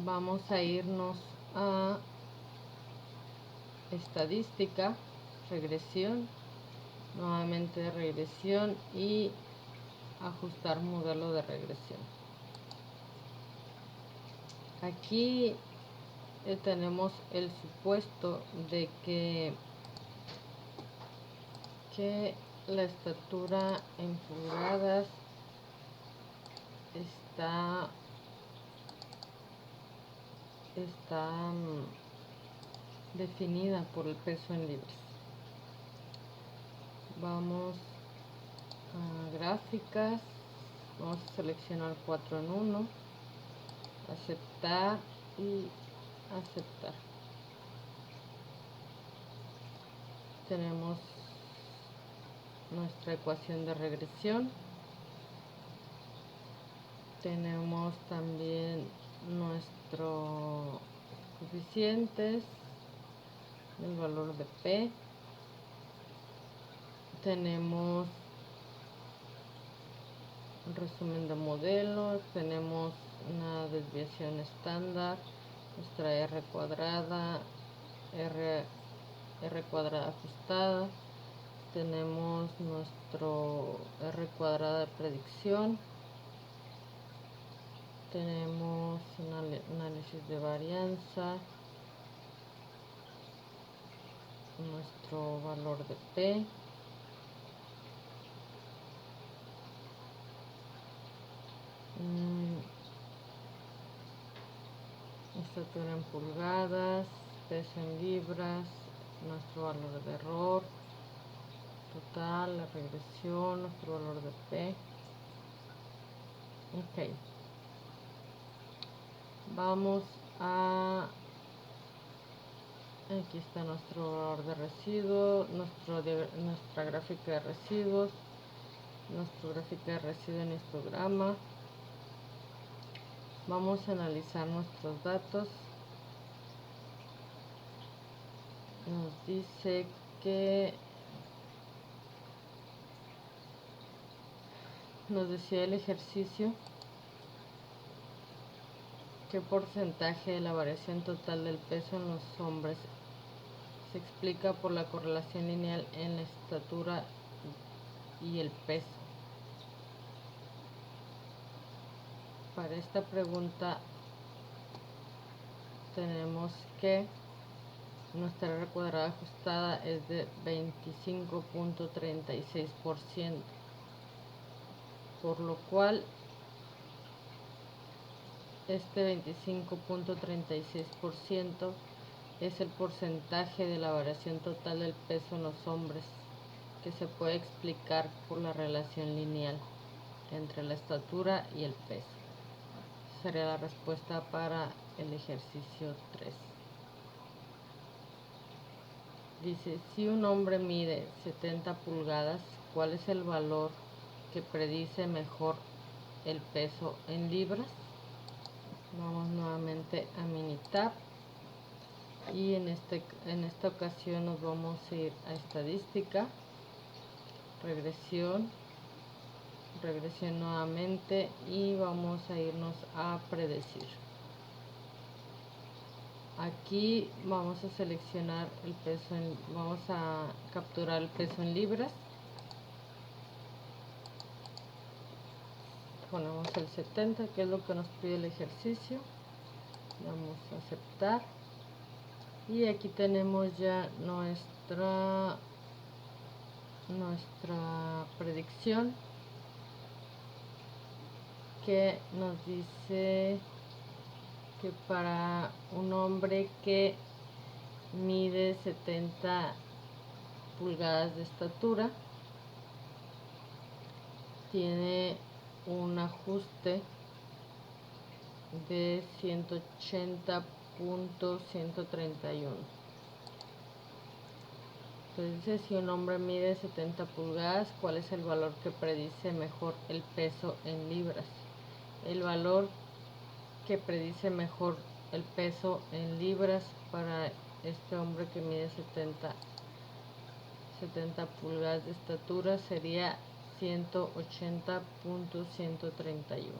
vamos a irnos a estadística, regresión, nuevamente regresión y ajustar modelo de regresión. Aquí tenemos el supuesto de que la estatura en pulgadas está definida por el peso en libras. Vamos a gráficas, vamos a seleccionar 4 en 1, aceptar y aceptar. Tenemos nuestra ecuación de regresión. Tenemos también nuestros coeficientes, el valor de P. Tenemos un resumen de modelos, tenemos una desviación estándar, nuestra R cuadrada, R cuadrada ajustada, tenemos nuestro R cuadrada de predicción, tenemos un análisis de varianza, nuestro valor de P, estatura en pulgadas, peso en libras, nuestro valor de error, total, la regresión, nuestro valor de P. Ok. Vamos a... Aquí está nuestro valor de residuo, nuestra gráfica de residuos, nuestra gráfica de residuo en histograma. Vamos a analizar nuestros datos. Nos dice que nos decía el ejercicio qué porcentaje de la variación total del peso en los hombres se explica por la correlación lineal en la estatura y el peso. Para esta pregunta tenemos que nuestra R cuadrada ajustada es de 25.36%, por lo cual este 25.36% es el porcentaje de la variación total del peso en los hombres, que se puede explicar por la relación lineal entre la estatura y el peso. Sería la respuesta para el ejercicio 3. Dice, si un hombre mide 70 pulgadas, ¿cuál es el valor que predice mejor el peso en libras? Vamos nuevamente a Minitab y en esta ocasión nos vamos a ir a estadística, regresión nuevamente y vamos a irnos a predecir. Aquí vamos a seleccionar el peso, vamos a capturar el peso en libras. Ponemos el 70, que es lo que nos pide el ejercicio. Vamos a aceptar. Y aquí tenemos ya nuestra predicción, que nos dice que para un hombre que mide 70 pulgadas de estatura tiene un ajuste de 180.131. Entonces, si un hombre mide 70 pulgadas, ¿cuál es el valor que predice mejor el peso en libras? El valor que predice mejor el peso en libras para este hombre que mide 70 pulgadas de estatura sería 180.131.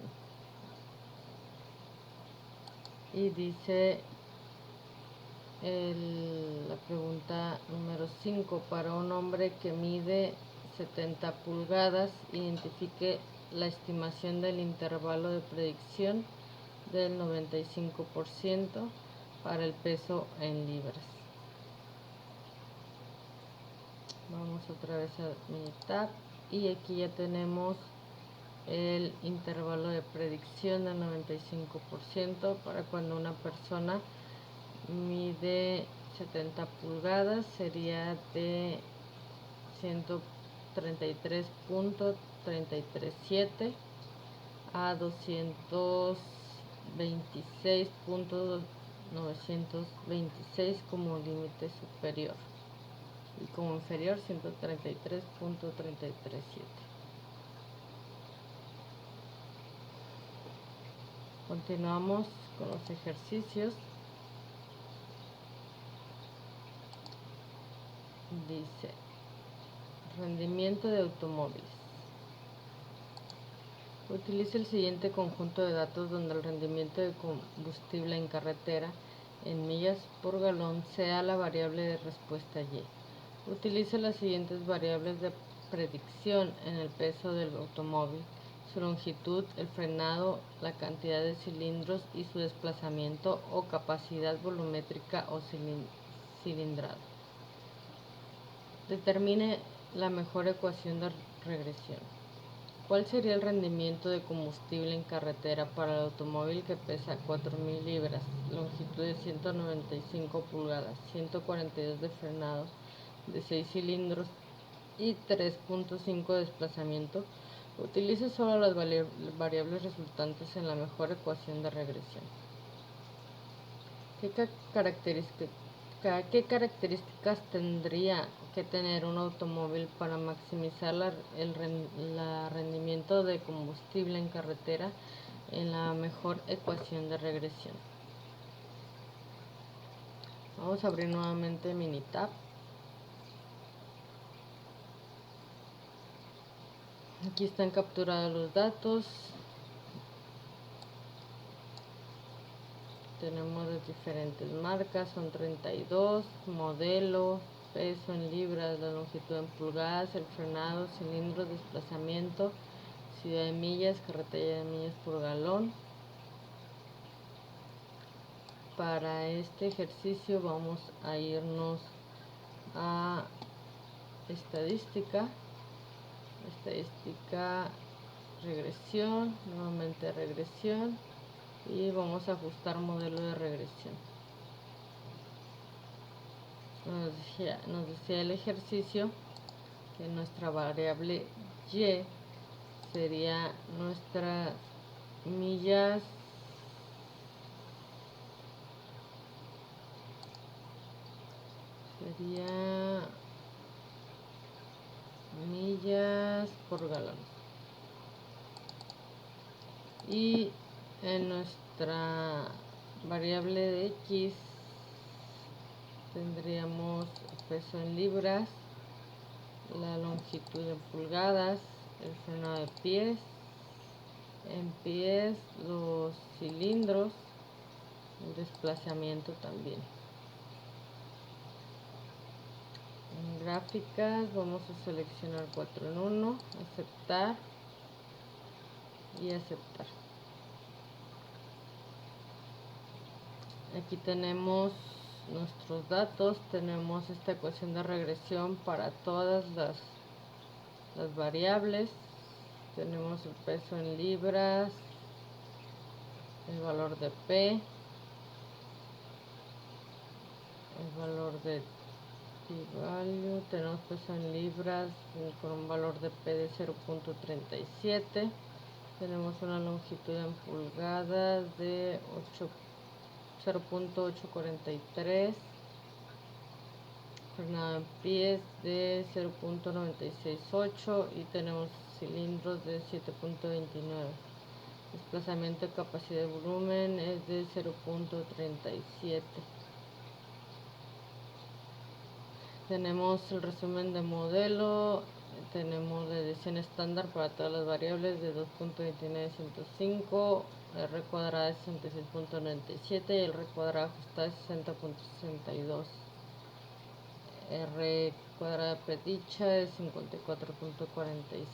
Y dice la pregunta número 5, para un hombre que mide 70 pulgadas, identifique la estimación del intervalo de predicción del 95% para el peso en libras. Vamos otra vez a Minitab y aquí ya tenemos el intervalo de predicción del 95% para cuando una persona mide 70 pulgadas, sería de 133.337 a 226.926 como límite superior y como inferior 133.337. Continuamos con los ejercicios. Dice, rendimiento de automóviles. Utilice el siguiente conjunto de datos donde el rendimiento de combustible en carretera en millas por galón sea la variable de respuesta Y. Utilice las siguientes variables de predicción en el peso del automóvil: su longitud, el frenado, la cantidad de cilindros y su desplazamiento o capacidad volumétrica o cilindrada. Determine la mejor ecuación de regresión. ¿Cuál sería el rendimiento de combustible en carretera para el automóvil que pesa 4.000 libras, longitud de 195 pulgadas, 142 de frenado, de 6 cilindros y 3.5 de desplazamiento? Utilice solo las variables resultantes en la mejor ecuación de regresión. ¿Qué características tendría que tener un automóvil para maximizar el rendimiento de combustible en carretera en la mejor ecuación de regresión? Vamos a abrir nuevamente Minitab. Aquí están capturados los datos. Tenemos las diferentes marcas, son 32, modelo, peso en libras, la longitud en pulgadas, el frenado, cilindros, desplazamiento, ciudad de millas, carretera de millas por galón. Para este ejercicio vamos a irnos a estadística, regresión, nuevamente regresión, y vamos a ajustar modelo de regresión. Nos decía el ejercicio que nuestra variable y sería nuestras millas por galón, y en nuestra variable de x tendríamos peso en libras, la longitud en pulgadas, el frenado de pies, en pies los cilindros, el desplazamiento también. En gráficas vamos a seleccionar 4 en 1, aceptar y aceptar. Aquí tenemos nuestros datos, tenemos esta ecuación de regresión para todas las variables. Tenemos el peso en libras, el valor de P, el valor de p-value, tenemos peso en libras con un valor de P de 0.37, tenemos una longitud en pulgadas de 0.843, frenado en pies de 0.968 y tenemos cilindros de 7.29. Desplazamiento de capacidad de volumen es de 0.37. Tenemos el resumen de modelo, tenemos la edición estándar para todas las variables de 2.29105, R cuadrada es 66.97 y el R cuadrada ajustada es 60.62. R cuadrada predicha es 54.45.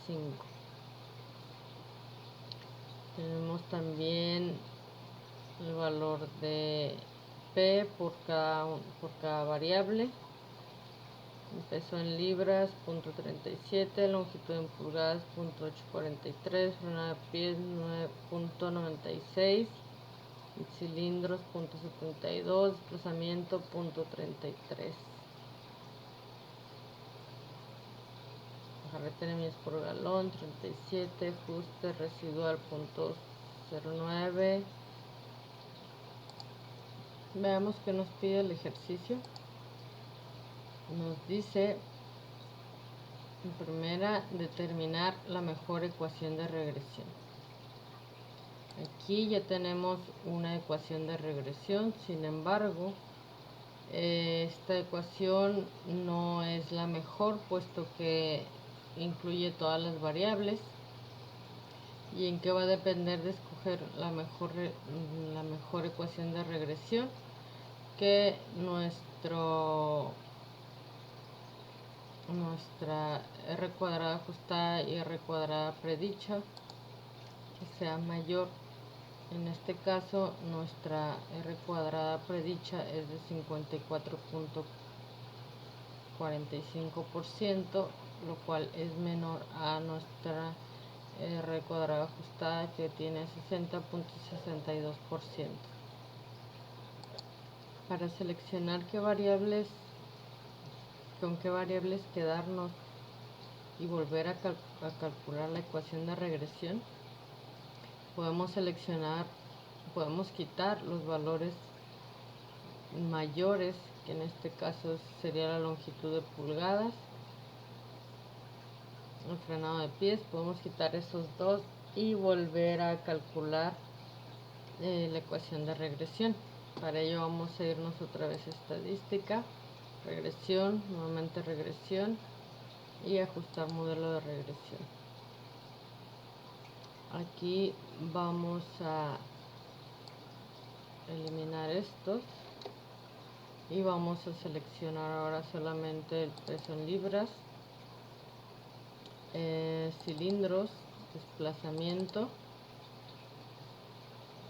Tenemos también el valor de P por cada variable. Peso en libras, 0.37, longitud en pulgadas, 0.843, frenado de pies, 9.96, cilindros, 0.72, desplazamiento, 0.33. Carretera de millas por galón, 37, ajuste residual, 0.09. Veamos qué nos pide el ejercicio. Nos dice, en primera, determinar la mejor ecuación de regresión. Aquí ya tenemos una ecuación de regresión, sin embargo, esta ecuación no es la mejor, puesto que incluye todas las variables. ¿Y en qué va a depender de escoger la mejor ecuación de regresión? Que nuestra R cuadrada ajustada y R cuadrada predicha que sea mayor. En este caso nuestra R cuadrada predicha es de 54.45%, lo cual es menor a nuestra R cuadrada ajustada, que tiene 60.62%. Para seleccionar con qué variables quedarnos y volver a calcular la ecuación de regresión, podemos quitar los valores mayores, que en este caso sería la longitud de pulgadas, el frenado de pies. Podemos quitar esos dos y volver a calcular la ecuación de regresión. Para ello vamos a irnos otra vez a estadística, regresión, nuevamente regresión y ajustar modelo de regresión. Aquí vamos a eliminar estos y vamos a seleccionar ahora solamente el peso en libras, cilindros, desplazamiento,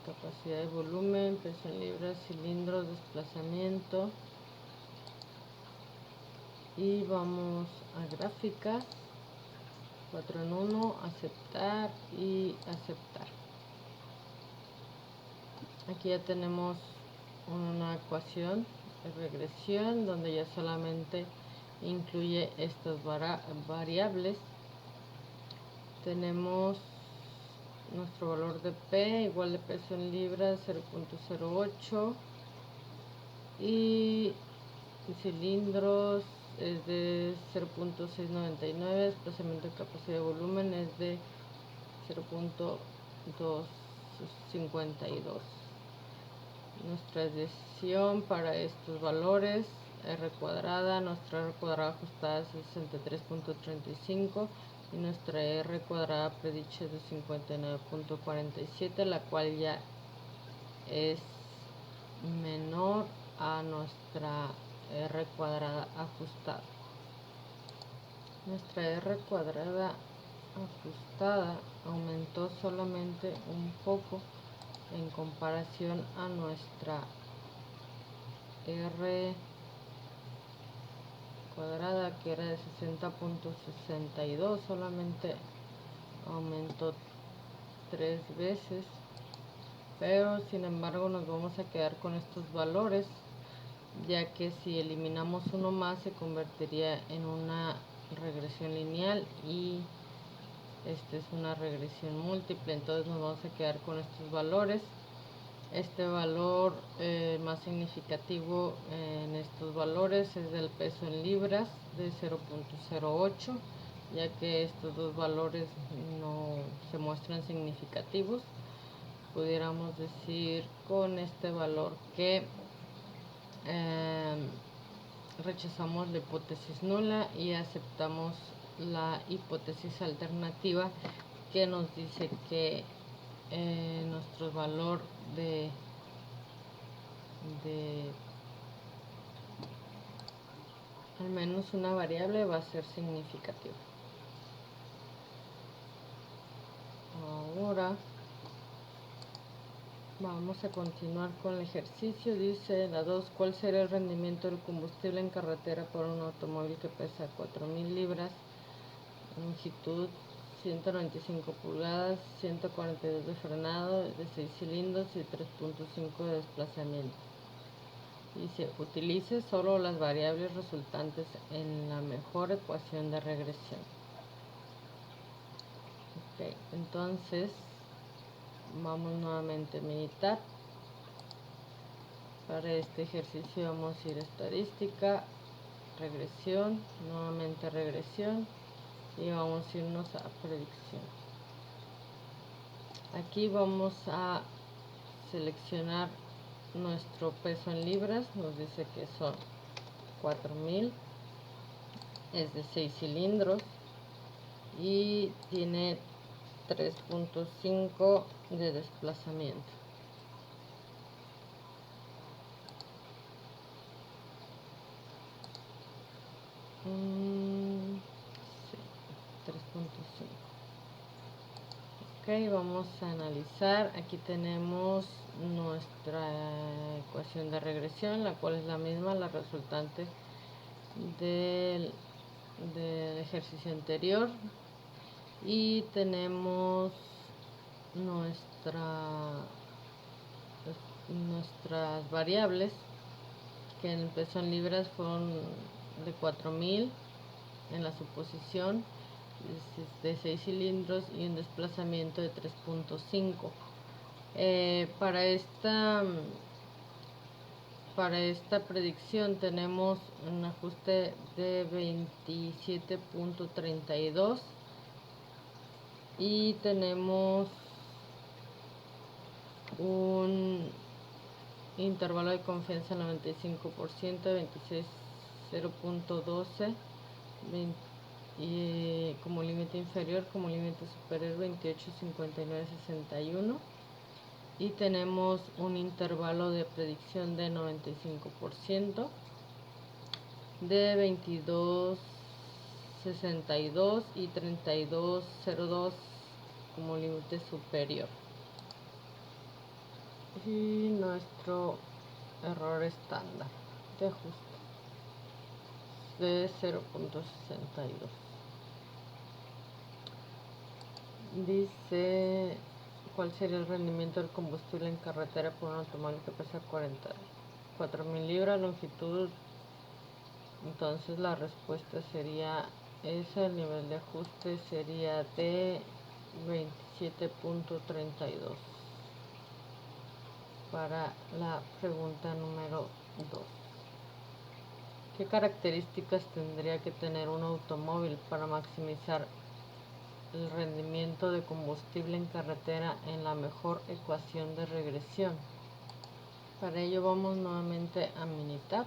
capacidad de volumen, peso en libras, cilindros, desplazamiento, y vamos a gráficas, 4 en 1, aceptar y aceptar. Aquí ya tenemos una ecuación de regresión donde ya solamente incluye estas variables. Tenemos nuestro valor de P igual de peso en libras 0.08 y cilindros es de 0.699, desplazamiento de capacidad de volumen es de 0.252. Nuestra decisión para estos valores, R cuadrada, nuestra R cuadrada ajustada es 63.35 y nuestra R cuadrada predicha es de 59.47, la cual ya es menor a nuestra R cuadrada ajustada. Nuestra R cuadrada ajustada aumentó solamente un poco en comparación a nuestra R cuadrada, que era de 60.62, solamente aumentó 3 veces, pero sin embargo nos vamos a quedar con estos valores, ya que si eliminamos uno más se convertiría en una regresión lineal y esta es una regresión múltiple. Entonces nos vamos a quedar con estos valores. Este valor más significativo en estos valores es del peso en libras de 0.08, ya que estos dos valores no se muestran significativos. Pudiéramos decir con este valor que rechazamos la hipótesis nula y aceptamos la hipótesis alternativa, que nos dice que nuestro valor de al menos una variable va a ser significativo. Ahora vamos a continuar con el ejercicio. Dice la 2, ¿cuál será el rendimiento del combustible en carretera por un automóvil que pesa 4.000 libras, longitud 195 pulgadas, 142 de frenado, de 6 cilindros y 3.5 de desplazamiento? Dice, utilice solo las variables resultantes en la mejor ecuación de regresión. Ok, entonces vamos nuevamente a meditar. Para este ejercicio vamos a ir a estadística, regresión, nuevamente regresión y vamos a irnos a predicción. Aquí vamos a seleccionar nuestro peso en libras, nos dice que son 4.000, es de 6 cilindros y tiene 3.5 de desplazamiento. Sí, 3.5. Ok, vamos a analizar. Aquí tenemos nuestra ecuación de regresión, la cual es la misma, la resultante del ejercicio anterior. y tenemos nuestras variables, que en peso en libras fueron de 4000 en la suposición de 6 cilindros y un desplazamiento de 3.5. Para esta predicción tenemos un ajuste de 27.32 y tenemos un intervalo de confianza 95% de 26.0.12 y como límite inferior, como límite superior 28.59.61, y tenemos un intervalo de predicción de 95% de 22.62 y 32.02 como límite superior. Y nuestro error estándar de ajuste de 0.62. Dice, ¿cuál sería el rendimiento del combustible en carretera por un automóvil que pesa 44.000 libras, longitud? Entonces la respuesta sería esa, el nivel de ajuste sería de 27.32 para la pregunta número 2. ¿Qué características tendría que tener un automóvil para maximizar el rendimiento de combustible en carretera en la mejor ecuación de regresión? Para ello vamos nuevamente a Minitab.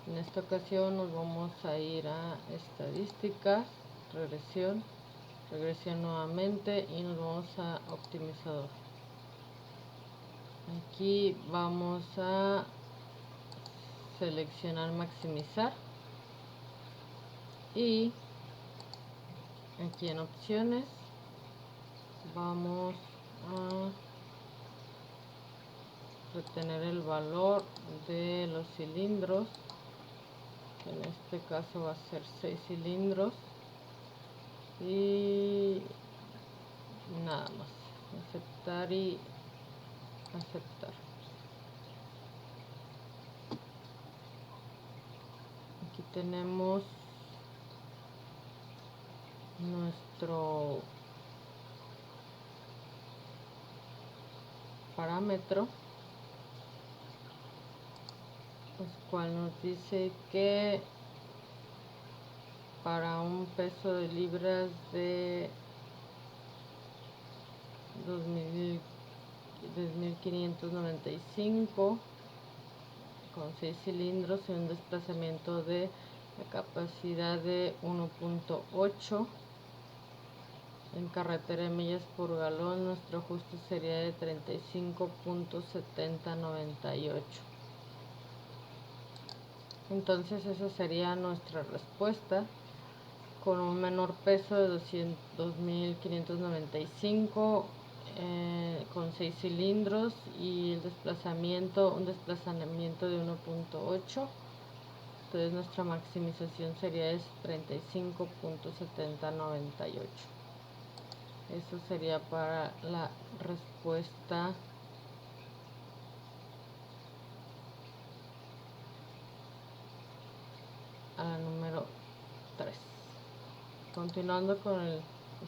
En esta ocasión nos vamos a ir a estadísticas, regresión nuevamente y nos vamos a optimizador. Aquí vamos a seleccionar maximizar y aquí en opciones vamos a retener el valor de los cilindros, que en este caso va a ser 6 cilindros, y nada más aceptar y aceptar. Aquí tenemos nuestro parámetro, el cual nos dice que para un peso de libras de 2.595 con 6 cilindros y un desplazamiento de la capacidad de 1.8 en carretera de millas por galón, nuestro ajuste sería de 35.7098. Entonces esa sería nuestra respuesta, con un menor peso de 2.595 con 6 cilindros y un desplazamiento de 1.8. Entonces nuestra maximización sería de 35.7098. Eso sería para la respuesta a la número 3. Continuando con el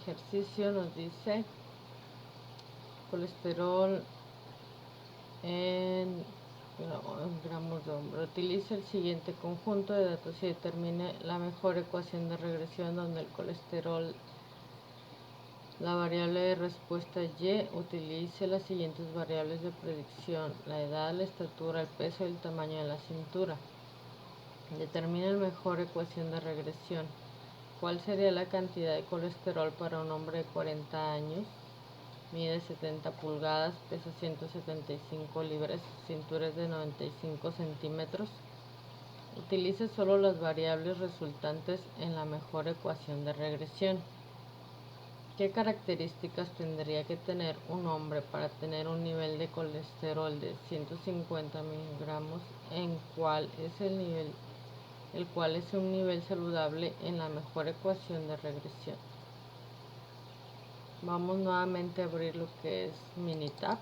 ejercicio, nos dice colesterol en gramos de hombre. Utilice el siguiente conjunto de datos y determine la mejor ecuación de regresión donde el colesterol, la variable de respuesta Y, utilice las siguientes variables de predicción: la edad, la estatura, el peso y el tamaño de la cintura. Determine la mejor ecuación de regresión. ¿Cuál sería la cantidad de colesterol para un hombre de 40 años? Mide 70 pulgadas, pesa 175 libras, cintura es de 95 centímetros. Utilice solo las variables resultantes en la mejor ecuación de regresión. ¿Qué características tendría que tener un hombre para tener un nivel de colesterol de 150 miligramos, el cual es un nivel saludable en la mejor ecuación de regresión? Vamos nuevamente a abrir lo que es Minitab.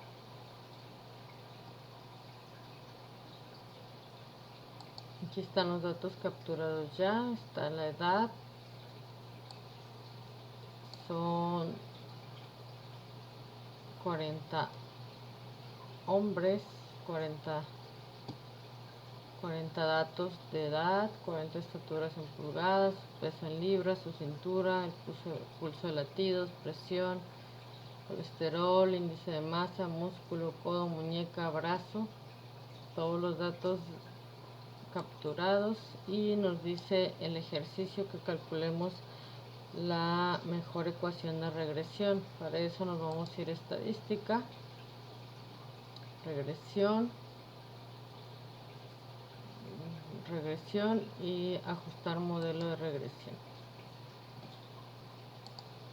Aquí están los datos capturados ya, está la edad, son 40 hombres, 40 datos de edad, 40 estaturas en pulgadas, peso en libras, su cintura, el pulso de latidos, presión, colesterol, índice de masa, músculo, codo, muñeca, brazo, todos los datos capturados, y nos dice el ejercicio que calculemos la mejor ecuación de regresión. Para eso nos vamos a ir a estadística, regresión y ajustar modelo de regresión.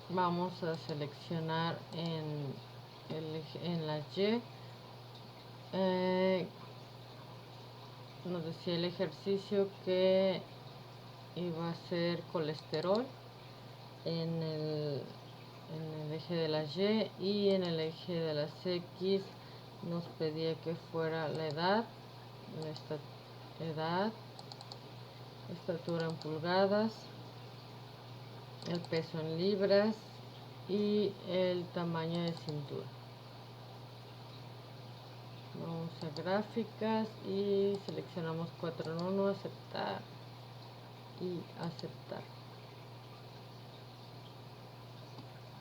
Vamos a seleccionar en la Y. Nos decía el ejercicio que iba a ser colesterol en el eje de la Y, y en el eje de las X nos pedía que fuera la edad, estatura en pulgadas, el peso en libras y el tamaño de cintura. Vamos a gráficas y seleccionamos 4 en 1, aceptar y aceptar.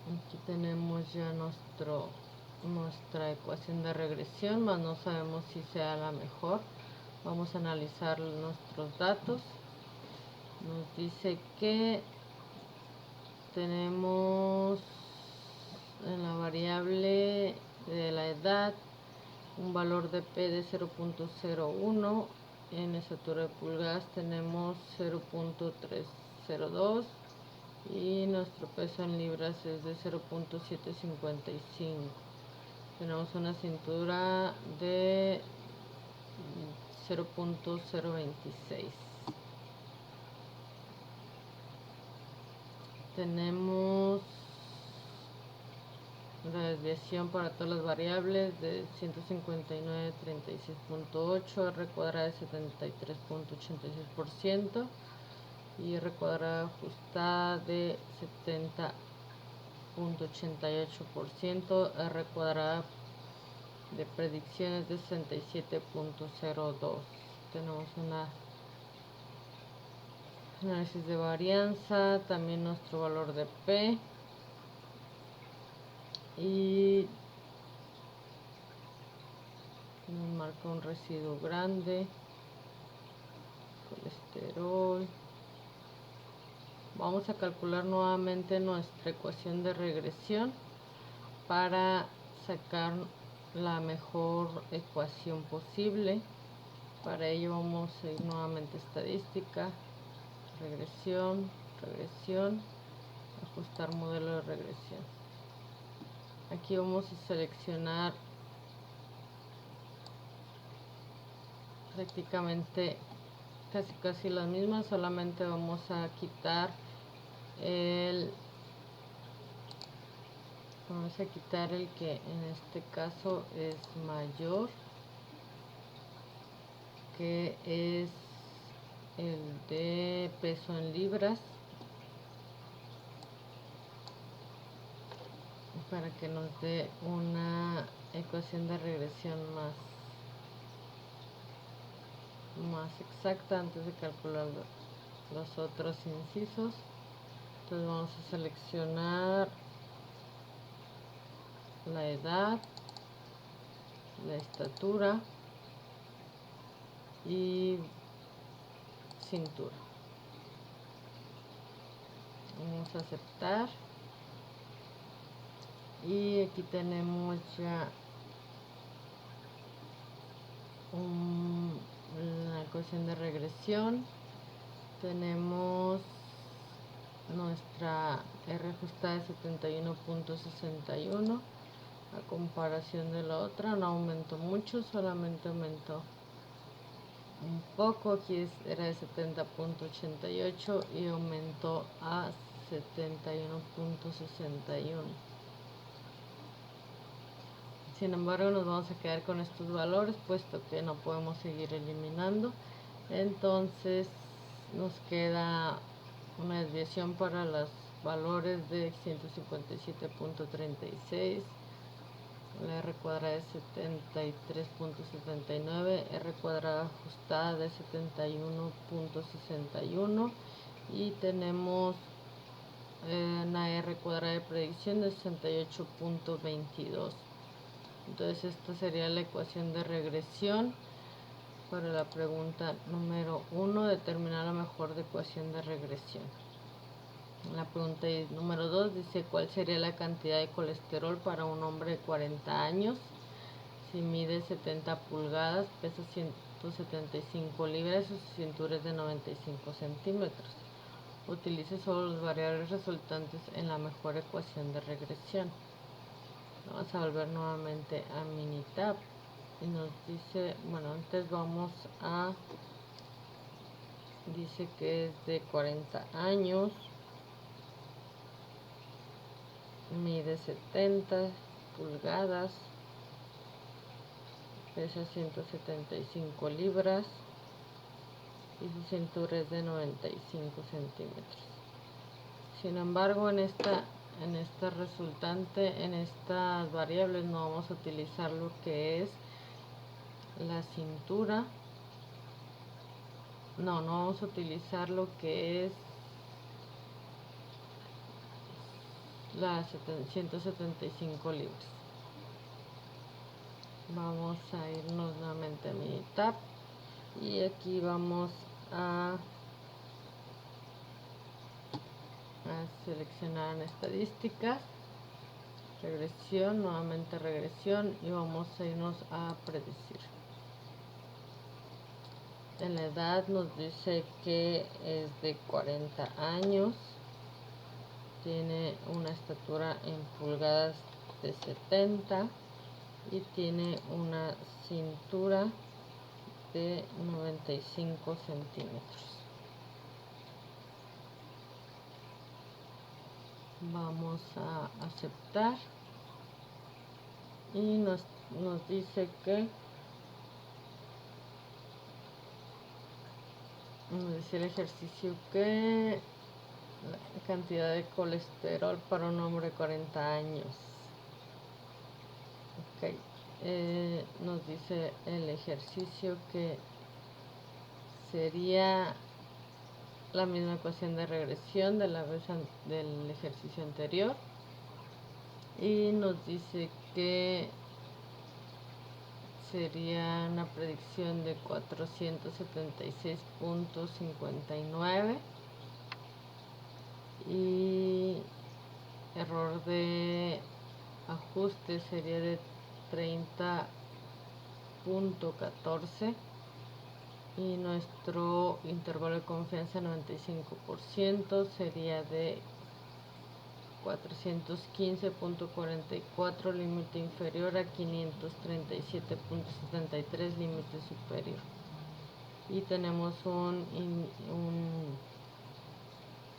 Aquí tenemos ya nuestra ecuación de regresión, mas no sabemos si sea la mejor. Vamos a analizar nuestros datos. Nos dice que tenemos en la variable de la edad un valor de P de 0.01, en estatura de pulgadas tenemos 0.302 y nuestro peso en libras es de 0.755. Tenemos una cintura de 0.026. Tenemos la desviación para todas las variables de 159.36.8, R cuadrada de 73.86% y R cuadrada ajustada de 70.88%, R cuadrada de predicciones de 67.02. Tenemos una análisis de varianza, también nuestro valor de P, y nos marca un residuo grande, colesterol. Vamos a calcular nuevamente nuestra ecuación de regresión para sacar la mejor ecuación posible. Para ello vamos a ir nuevamente a estadística, regresión, ajustar modelo de regresión. Aquí vamos a seleccionar prácticamente casi las mismas, solamente vamos a quitar el que en este caso es mayor, que es el de peso en libras, para que nos dé una ecuación de regresión más exacta antes de calcular los otros incisos. Entonces vamos a seleccionar la edad, la estatura y cintura. Vamos a aceptar y aquí tenemos ya la ecuación de regresión. Tenemos nuestra R ajustada de 71.61 a comparación de la otra. No aumentó mucho, solamente aumentó un poco. Aquí era de 70.88 y aumentó a 71.61. Sin embargo, nos vamos a quedar con estos valores, puesto que no podemos seguir eliminando. Entonces, nos queda una desviación para los valores de 157.36, la R cuadrada de 73.79, R cuadrada ajustada de 71.61 y tenemos una R cuadrada de predicción de 68.22. Entonces esta sería la ecuación de regresión para la pregunta número 1, determinar la mejor ecuación de regresión. La pregunta número 2 dice cuál sería la cantidad de colesterol para un hombre de 40 años si mide 70 pulgadas, pesa 175 libras y su cintura es de 95 centímetros. Utilice solo los variables resultantes en la mejor ecuación de regresión. Vamos a volver nuevamente a Minitab y nos dice, bueno, antes vamos a, dice que es de 40 años, mide 70 pulgadas, pesa 175 libras y su cintura es de 95 centímetros. Sin embargo, en esta resultante, en estas variables no vamos a utilizar lo que es la cintura, no vamos a utilizar lo que es las 175 libras. Vamos a irnos nuevamente a mi tab y aquí vamos a seleccionar en estadísticas, regresión, nuevamente regresión y vamos a irnos a predecir. En la edad nos dice que es de 40 años, tiene una estatura en pulgadas de 70 y tiene una cintura de 95 centímetros. Vamos a aceptar y nos dice que nos dice el ejercicio que la cantidad de colesterol para un hombre de 40 años. Ok, nos dice el ejercicio que sería la misma ecuación de regresión de la vez del ejercicio anterior y nos dice que sería una predicción de 476.59 y error de ajuste sería de 30.14 y nuestro intervalo de confianza 95% sería de 415.44, límite inferior a 537.73, límite superior. Y tenemos un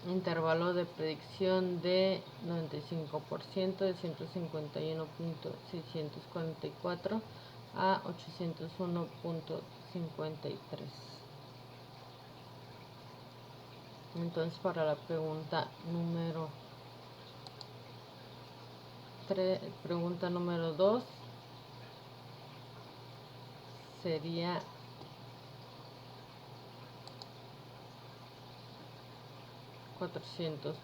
intervalo de predicción de 95% de 151.644 a 801.53. Entonces para la pregunta número 3, pregunta número 2 sería $476.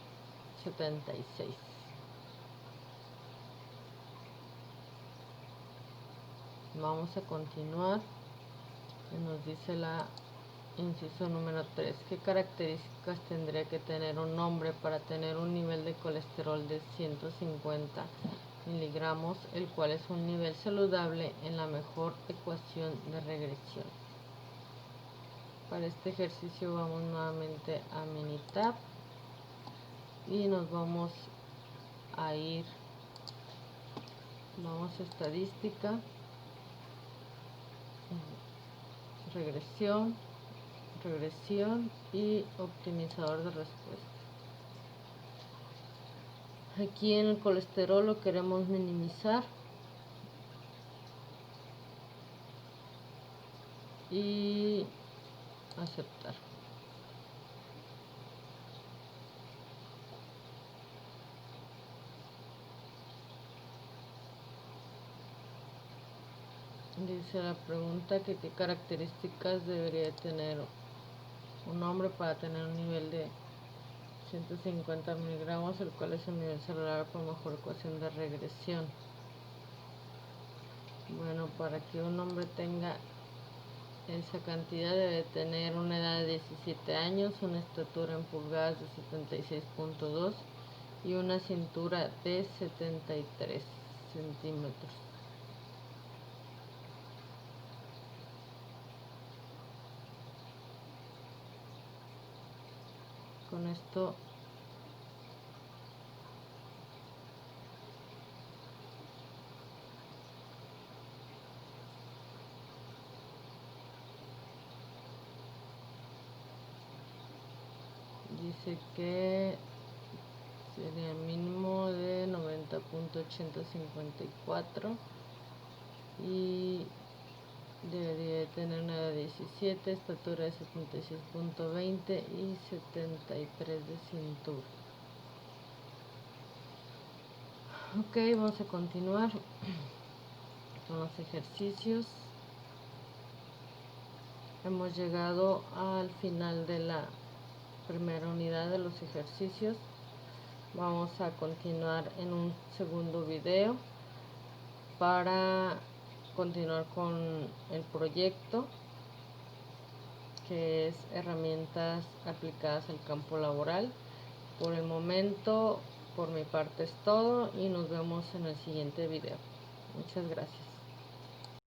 Vamos a continuar. Nos dice la inciso número 3. ¿Qué características tendría que tener un hombre para tener un nivel de colesterol de 150 miligramos, el cual es un nivel saludable en la mejor ecuación de regresión? Para este ejercicio vamos nuevamente a Minitab y nos vamos a ir, vamos a estadística, regresión y optimizador de respuesta. Aquí en el colesterol lo queremos minimizar y aceptar. Dice la pregunta que qué características debería tener un hombre para tener un nivel de 150 miligramos, el cual es un nivel celular con mejor ecuación de regresión. Bueno, para que un hombre tenga esa cantidad debe tener una edad de 17 años, una estatura en pulgadas de 76.2 y una cintura de 73 centímetros. Con esto dice que sería mínimo de 90.854 y debería tener una edad de 17, estatura de 76.20 y 73 de cintura. Ok, vamos a continuar con los ejercicios. Hemos llegado al final de la primera unidad de los ejercicios. Vamos a continuar en un segundo video para continuar con el proyecto, que es herramientas aplicadas al campo laboral. Por el momento, por mi parte es todo y nos vemos en el siguiente video. Muchas gracias.